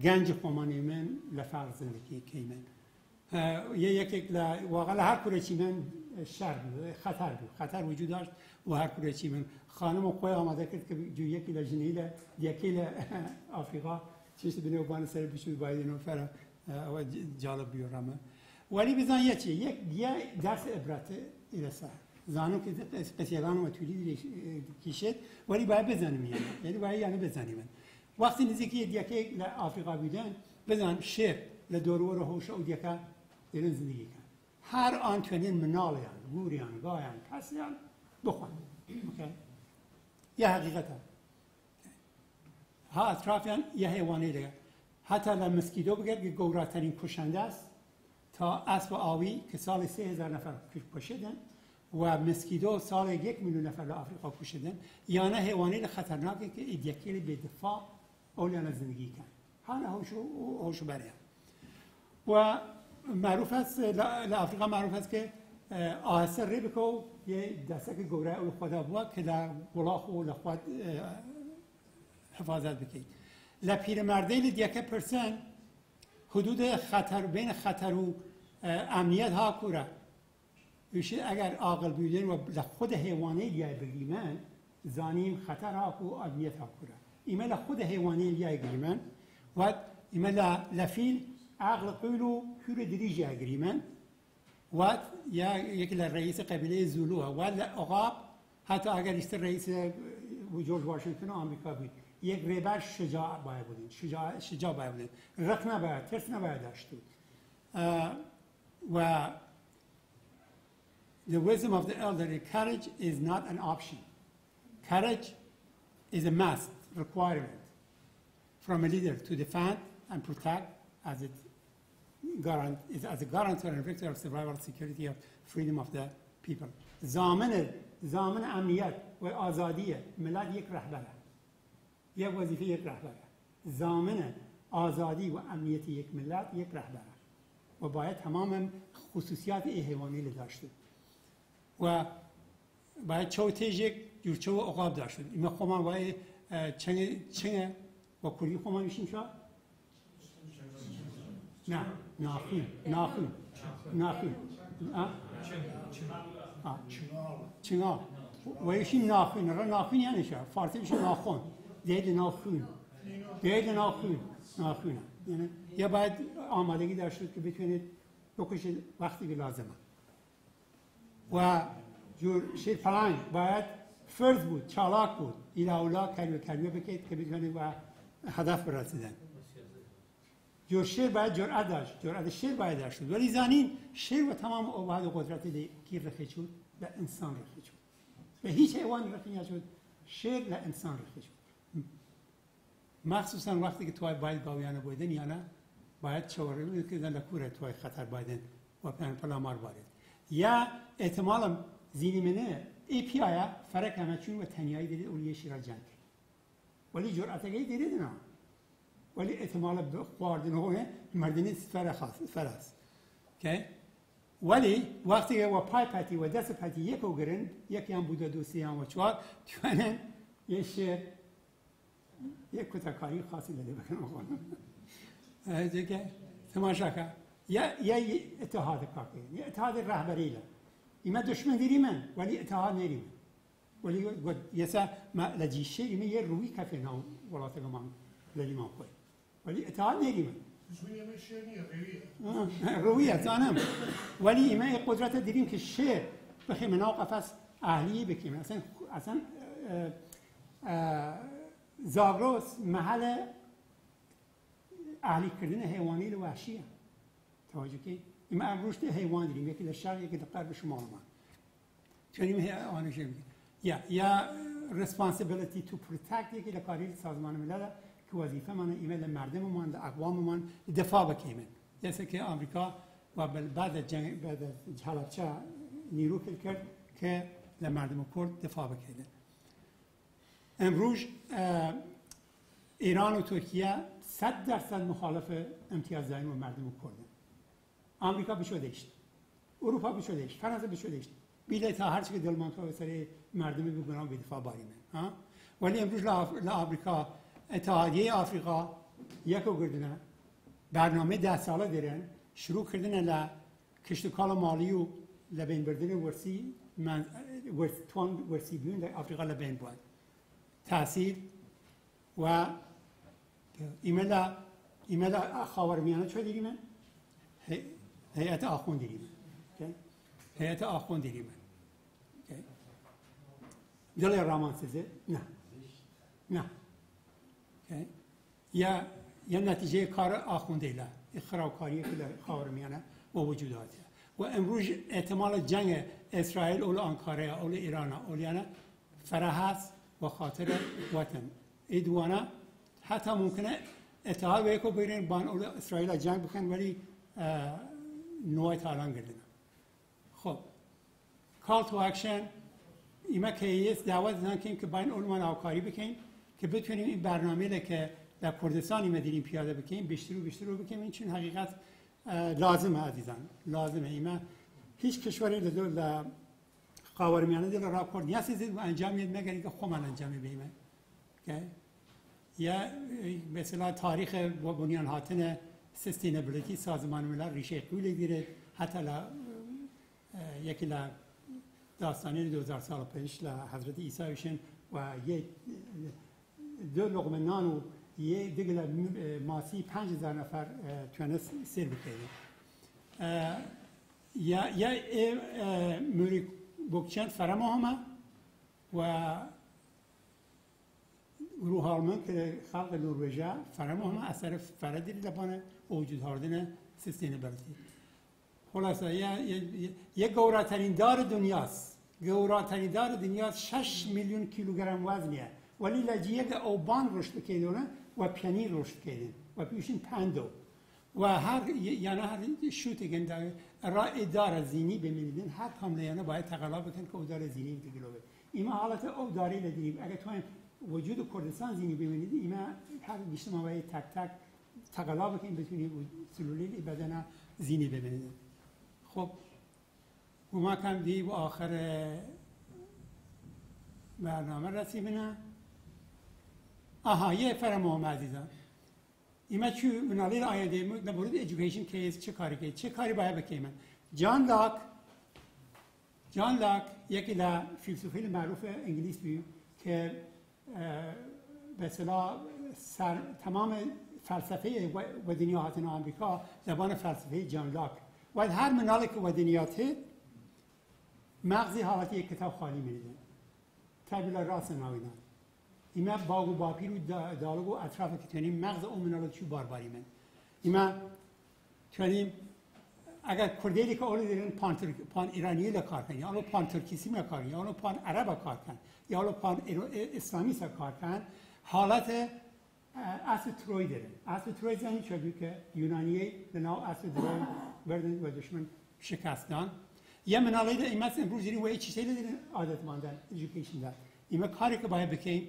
گنج خومانی من لفرق زندگی که من یک واقعا هر کره چی من شر بود خطر وجود داشت و هر کره چی من خانم و قوی آماده کرد که جو یکی لجنیل یکی آفریقا چیزی بینه و بانه سر بیشوی باید اینو فرا جالب بیارم ولی بزن یه چی یه درس عبرت ایرسا زانم که قسیلان و تولی کشید ولی باید بزنیم یعنی باید بزنیم وقتی نزدیکی یکی آفریقا بودن بزن شیر لدورور هوش او دیگه دیرن زندگی کن هر آنتونین منالیان گوریان گایان کسیان بخوان یه حقیقتا ها اطرافیان یه حیوانی دیگه حتی در مسکیدو بگرد که گوراترین کشنده است تا اسب آوی که سال 3000 نفر کشیدن و مسکیدو سال 1 میلیون نفر در آفریقا کشیدن یا نه حیوانی خطرناکی که ایدیکی به دفاع اولیان زندگی کن ها هوشو بریم و معروف است لآفریقا معروف است که آهسته ری بکو یه دسته که گوره اول خدا بود که در بلاخ و لخواد حفاظت بکنید لپیر مرده لیدیکه پرسن حدود خطر بین خطر و امنیت ها کوره اگر عاقل بودن و لخود حیوانی لیای بگیمن زانیم خطر ها کو امنیت ها کوره ایمه لخود حیوانی لیای بگیمن و ایمه لفیل عقل قیلو هور دریجی اگریمن و یکی رئیس قبیله زولو و عقاب حتی اگر است رئیس جورج واشنگتن آمریکا بود یک ریبر شجاع باید بودین شجاع باید بودین رق نباید ترس نباید داشت بود و the wisdom of the elderly courage is not an option courage is a must requirement from a leader to defend and protect as it as a guarantor and victor of survival, security, of freedom of the people. زامن امنیت و آزادی ملت یک رهبره. یک وظیفه یک رهبره. زامن آزادی و امنیت یک ملت یک رهبره. و باید تمام خصوصیات حیوانی داشته. و باید چو تیجک جور چو عقاب داشته. این خواهم باید چنگ و کلی خواهم میشیم شد؟ نه ناخون ناخن چنگال و ایشی ناخن را ناخن یعنی چه؟ فارسی میشه ناخن دید ناخن ناخن یعنی یا باید آمادگی داشتید که بتونید بکشید وقتی که لازمه و جور شیر پلنگ باید فرض بود چالاک بود ایلا کلمه بکید که بتونید و هدف برسیدن جور شیر باید جرأت داشت جرأت شیر باید داشت ولی زنین شیر و تمام اوهاد و قدرت کی رخی شد به انسان رخی شد به هیچ حیوان رخی نشد شیر به انسان رخی شد مخصوصا وقتی که توی باید گاویانه بودن یا نه باید چوره که در کوره توی خطر بایدن و پلامار بارد یا احتمالا زینی منه ای پی آیا فرق همه چون و تنیایی دیدید اولیه شیرا جنگ ولی جرأتگی دیدید نه ولی احتمال خواردن هونه مردنی فرست که ولی وقتی که و پای پتی و دست پتی یکو گرن یکی هم بوده دو سی هم و چهار توانن یه شیر یک کتکاری خاصی داده بکنم خانم دیگه تماشا کرد یا اتحاد کار کنیم یا اتحاد رهبری لا ایما دشمن دیری من ولی اتحاد نیریم ولی یه سا لجیشه ایما یه روی کفی نام ولات گمان للیمان خوی ولی اتحاد نیریم رویه زانم ولی ایما یه قدرت دیریم که شیر بخی مناو قفص اهلیه بکیم اصلا زاگرس محل اهلی کردن حیوانی و وحشیه توجه که این رشد حیوان داریم یکی در شرق یکی در غرب شمال ما چنین آنش یا responsibility to protect یکی در کاری سازمان ملل که وظیفه من ایمیل مردم من اقوام من دفاع بکنیم جیسه که آمریکا و بعد از جنگ بعد از حلبچه نیرو کرد که در مردم کرد دفاع بکنه امروز ایران و ترکیه 100% مخالف امتیاز دادن و مردم کردن آمریکا بشودهشت اروپا بشودهشت فرانسه بشودهشت بیله تا هر چی که دلمان تو سر مردم بگنام به دفاع باریمه ولی امروز لآمریکا اتحادیه آفریقا یکو گردنه برنامه 10 ساله دارن شروع کردن ل کشتکال مالی و لبین بردن ورسی بیون در آفریقا لبین بود تاثیر و ایمیل خاورمیانه چه دیریم؟ هیئت آخوند دیریم هیئت آخوند دیریم دل رامان سزه؟ نه یا نتیجه کار آخونده ایلا خرابکاری که در خاورمیانه با وجود آده و امروز احتمال جنگ اسرائیل اول آنکاره اول ایران اولیانه فرح هست و خاطر وطن ایدوانا حتی ممکنه اتحاد به یکو بیرین بان اول اسرائیل جنگ بکن ولی نوع تالان گردن خب کال تو اکشن ایما که ایست دعوت دادن که باین علمان آوکاری بکنیم که بتونیم این برنامه که در کردستان ایما دیریم پیاده بکنیم بیشتر رو بکنیم این چون حقیقت لازمه عزیزان لازمه ایما هیچ کشوری در خاورمیانه دل را کرد نیستید و انجام میاد مگر اینکه خود من انجام بیمه یا مثلا تاریخ و بنیان هاتن سستینبلیتی سازمان ملل ریشه طول گیره حتی یکی داستانی 2000 سال پیش حضرت عیسی ایشن و یک دو لقمه نان و یک دیگه ماسی 5000 نفر تونست سر بکنه یا موری بکچند فرما همه و روح هارمون که خلق نروژه فرما همه اثر فردی لبانه وجود هاردن سستینبلیتی خلاصه یک گوراترین دار دنیاست گوراترین دار دنیاست 6 میلیون کیلوگرم وزنیه ولی لجیه که اوبان رشد کردونه و پنیر رشد کردن و پیشین پندو و هر شوت گنده را اداره زینی بمیدین هر حمله یعنی باید تقلا بکن که اداره زینی بگیره ایما حالت او داری لدیم اگه تو وجود کردستان زینی ببینید اینا هر اجتماع باید تک تقلا بکن بتونی سلولی بدن زینی ببینید خب ما کم دی و آخر برنامه رسیدیم. آها یه فرموهم عزیزان اینا چی منالی آینده در مورد ایژوکیشن کیس چه کاری باید بکنیم؟ جان لاک یکی از فیلسوفان معروف انگلیس بود که به اصطلاح تمام فلسفه ودنیات آمریکا زبان فلسفه جان لاک و هر منالی که ودنیات مغزی حالتی یک کتاب خالی میده تابلا راس ناویدن اینا باغ و باپیر و دالو و اطراف که تونیم مغز اون منالی چی بارباری من اینا تونیم اگر کردی که اول دیدن پان ایرانی کار کنن یا اول پان ترکیسی کار کنن یا اول پان عرب کار کنن یا اول پان اسلامی کار کنن حالت اصل تروی داره اصل تروی زنی چه که یونانی لناو اصل داره بردن و دشمن شکستان یه منالی ده ایمت امروز دیدیم و یه چیزی دیدن عادت ماندن ایژوکیشن دار ایمه کاری که باید بکنیم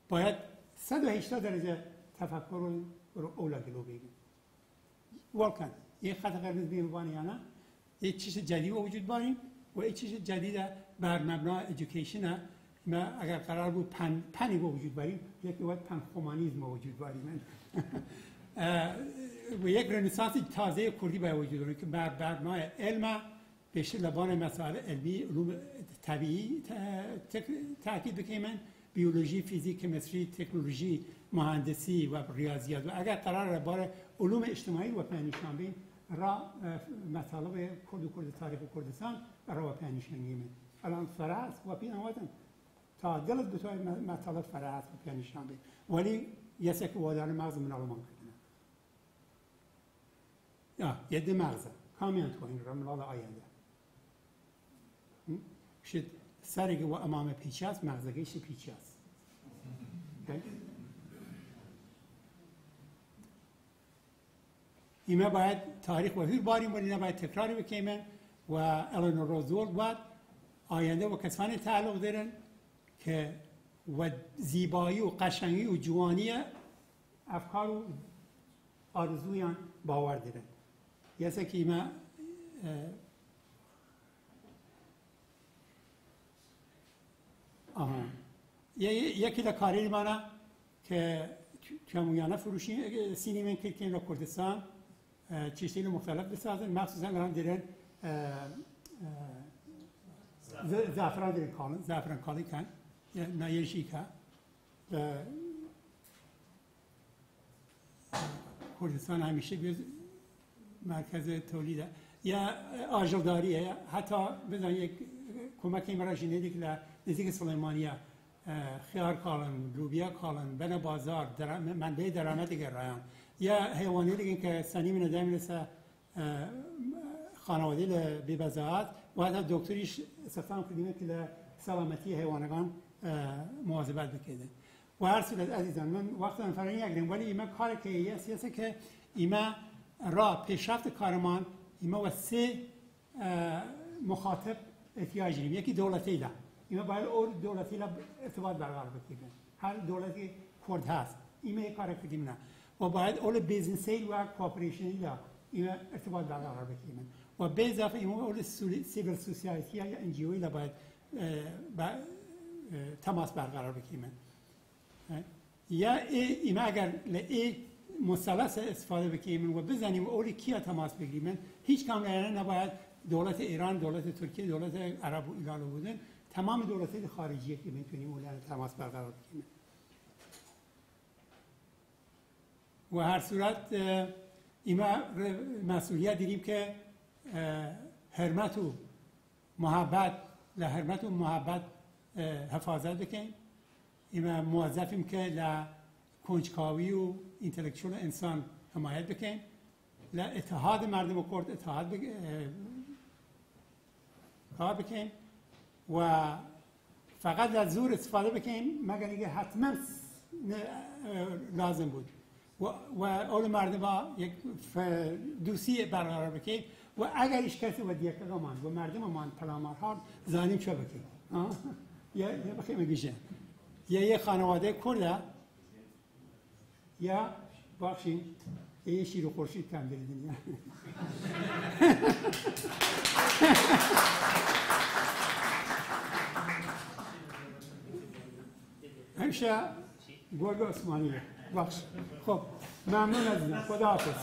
باید 180 درجه تفکر رو اولا جلو بگیم واقعا یه خط قرمز بیم وانی یا نه یه چیز جدید وجود داریم و یه چیز جدید بر مبنای ایژوکیشن ما اگر قرار بود پنی وجود داریم یک وقت پن خمانیسم وجود داریم و یک رنسانس تازه کردی باید وجود داریم که بر مبنای علم بیشتر لبان مسائل علمی علوم طبیعی تاکید بکنیم بیولوژی فیزیک کیمستری تکنولوژی مهندسی و ریاضیات و اگر قرار بار علوم اجتماعی و نشان بدیم را مطالب کرد تاریخ کردستان را نشان میدیم الان فرض و پیامدن تا دلت بتوی مطالب فرض و نشان بدیم ولی یه سک وادار مغز من علمان کنه یه ده مغز کامیانت کنین را ملال آینده شد سرگی و امام پیچه است مغزگیش پیچه است اینا باید تاریخ و هر باریم ولی نباید تکراری بکنیم و الانور روزولت باید آینده و کسانی تعلق دارن که و زیبایی و قشنگی و جوانی افکار و آرزویان باور دارن یه که اینا یکی در کاری مانه که کمویانه فروشی سینیمن که را کردستان چیزی مختلف بسازن مخصوصا الان دیدن زعفران دیدن کالن زعفران کالی کن نایرشی که کردستان همیشه بیاد مرکز تولیده یا آجرداریه حتی بزن یک کمکی مرا جنیدی که نزدیک سلیمانیه خیار کالن لوبیا کالن بنا بازار منبع درآمد دیگر رایان یا حیوانی دیگه که سنی من دائم لسه خانواده بی‌بضاعت و حتی دکتریش استخدام کردیم که سلامتی حیوانگان مواظبت بکنه و هر صورت عزیزان من وقت انفرانی اگریم ولی ایما کار که یه سیاسه که ایما را پیشرفت کارمان ایما و 3 مخاطب احتیاج داریم یکی دولتی ده اینا باید اول دولتی را ارتباط برقرار بکنن هر دولتی کرد هست اینا یک کار کردیم نه و باید اول بیزنسی و کوآپریشنی را اینا ارتباط برقرار بکنن و به اضافه اینا اول سیویل سوسایتی یا انجیوی را باید تماس برقرار بکنن یا اینا اگر ای مثلث استفاده بکنیم و بزنیم اولی کیا تماس بگیریم هیچ کام نباید دولت ایران دولت ترکیه دولت عرب و ایران بودن تمام دولت‌های خارجی که میتونیم اون تماس برقرار کنیم و هر صورت اینا مسئولیت دیدیم که حرمت و محبت حفاظت بکنیم اینا موظفیم که لکنجکاوی و اینتלקچوال انسان حمایت بکنیم لاتحاد مردم کرد اتحاد کار بکنیم و فقط از زور استفاده بکنیم مگر اینکه حتما لازم بود و اول مردم ها یک دوستی برقرار بکنیم و اگر ایش کسی و دیگه ماند و مردم مان پلامارها زانیم چه بکنیم یا بخیم بیشه یا یه خانواده کرده یا بخشیم یه شیر و خورشید کم دلیدیم همیشه گرگ عثمانیه باش. خب ممنون از این. خدا حافظ.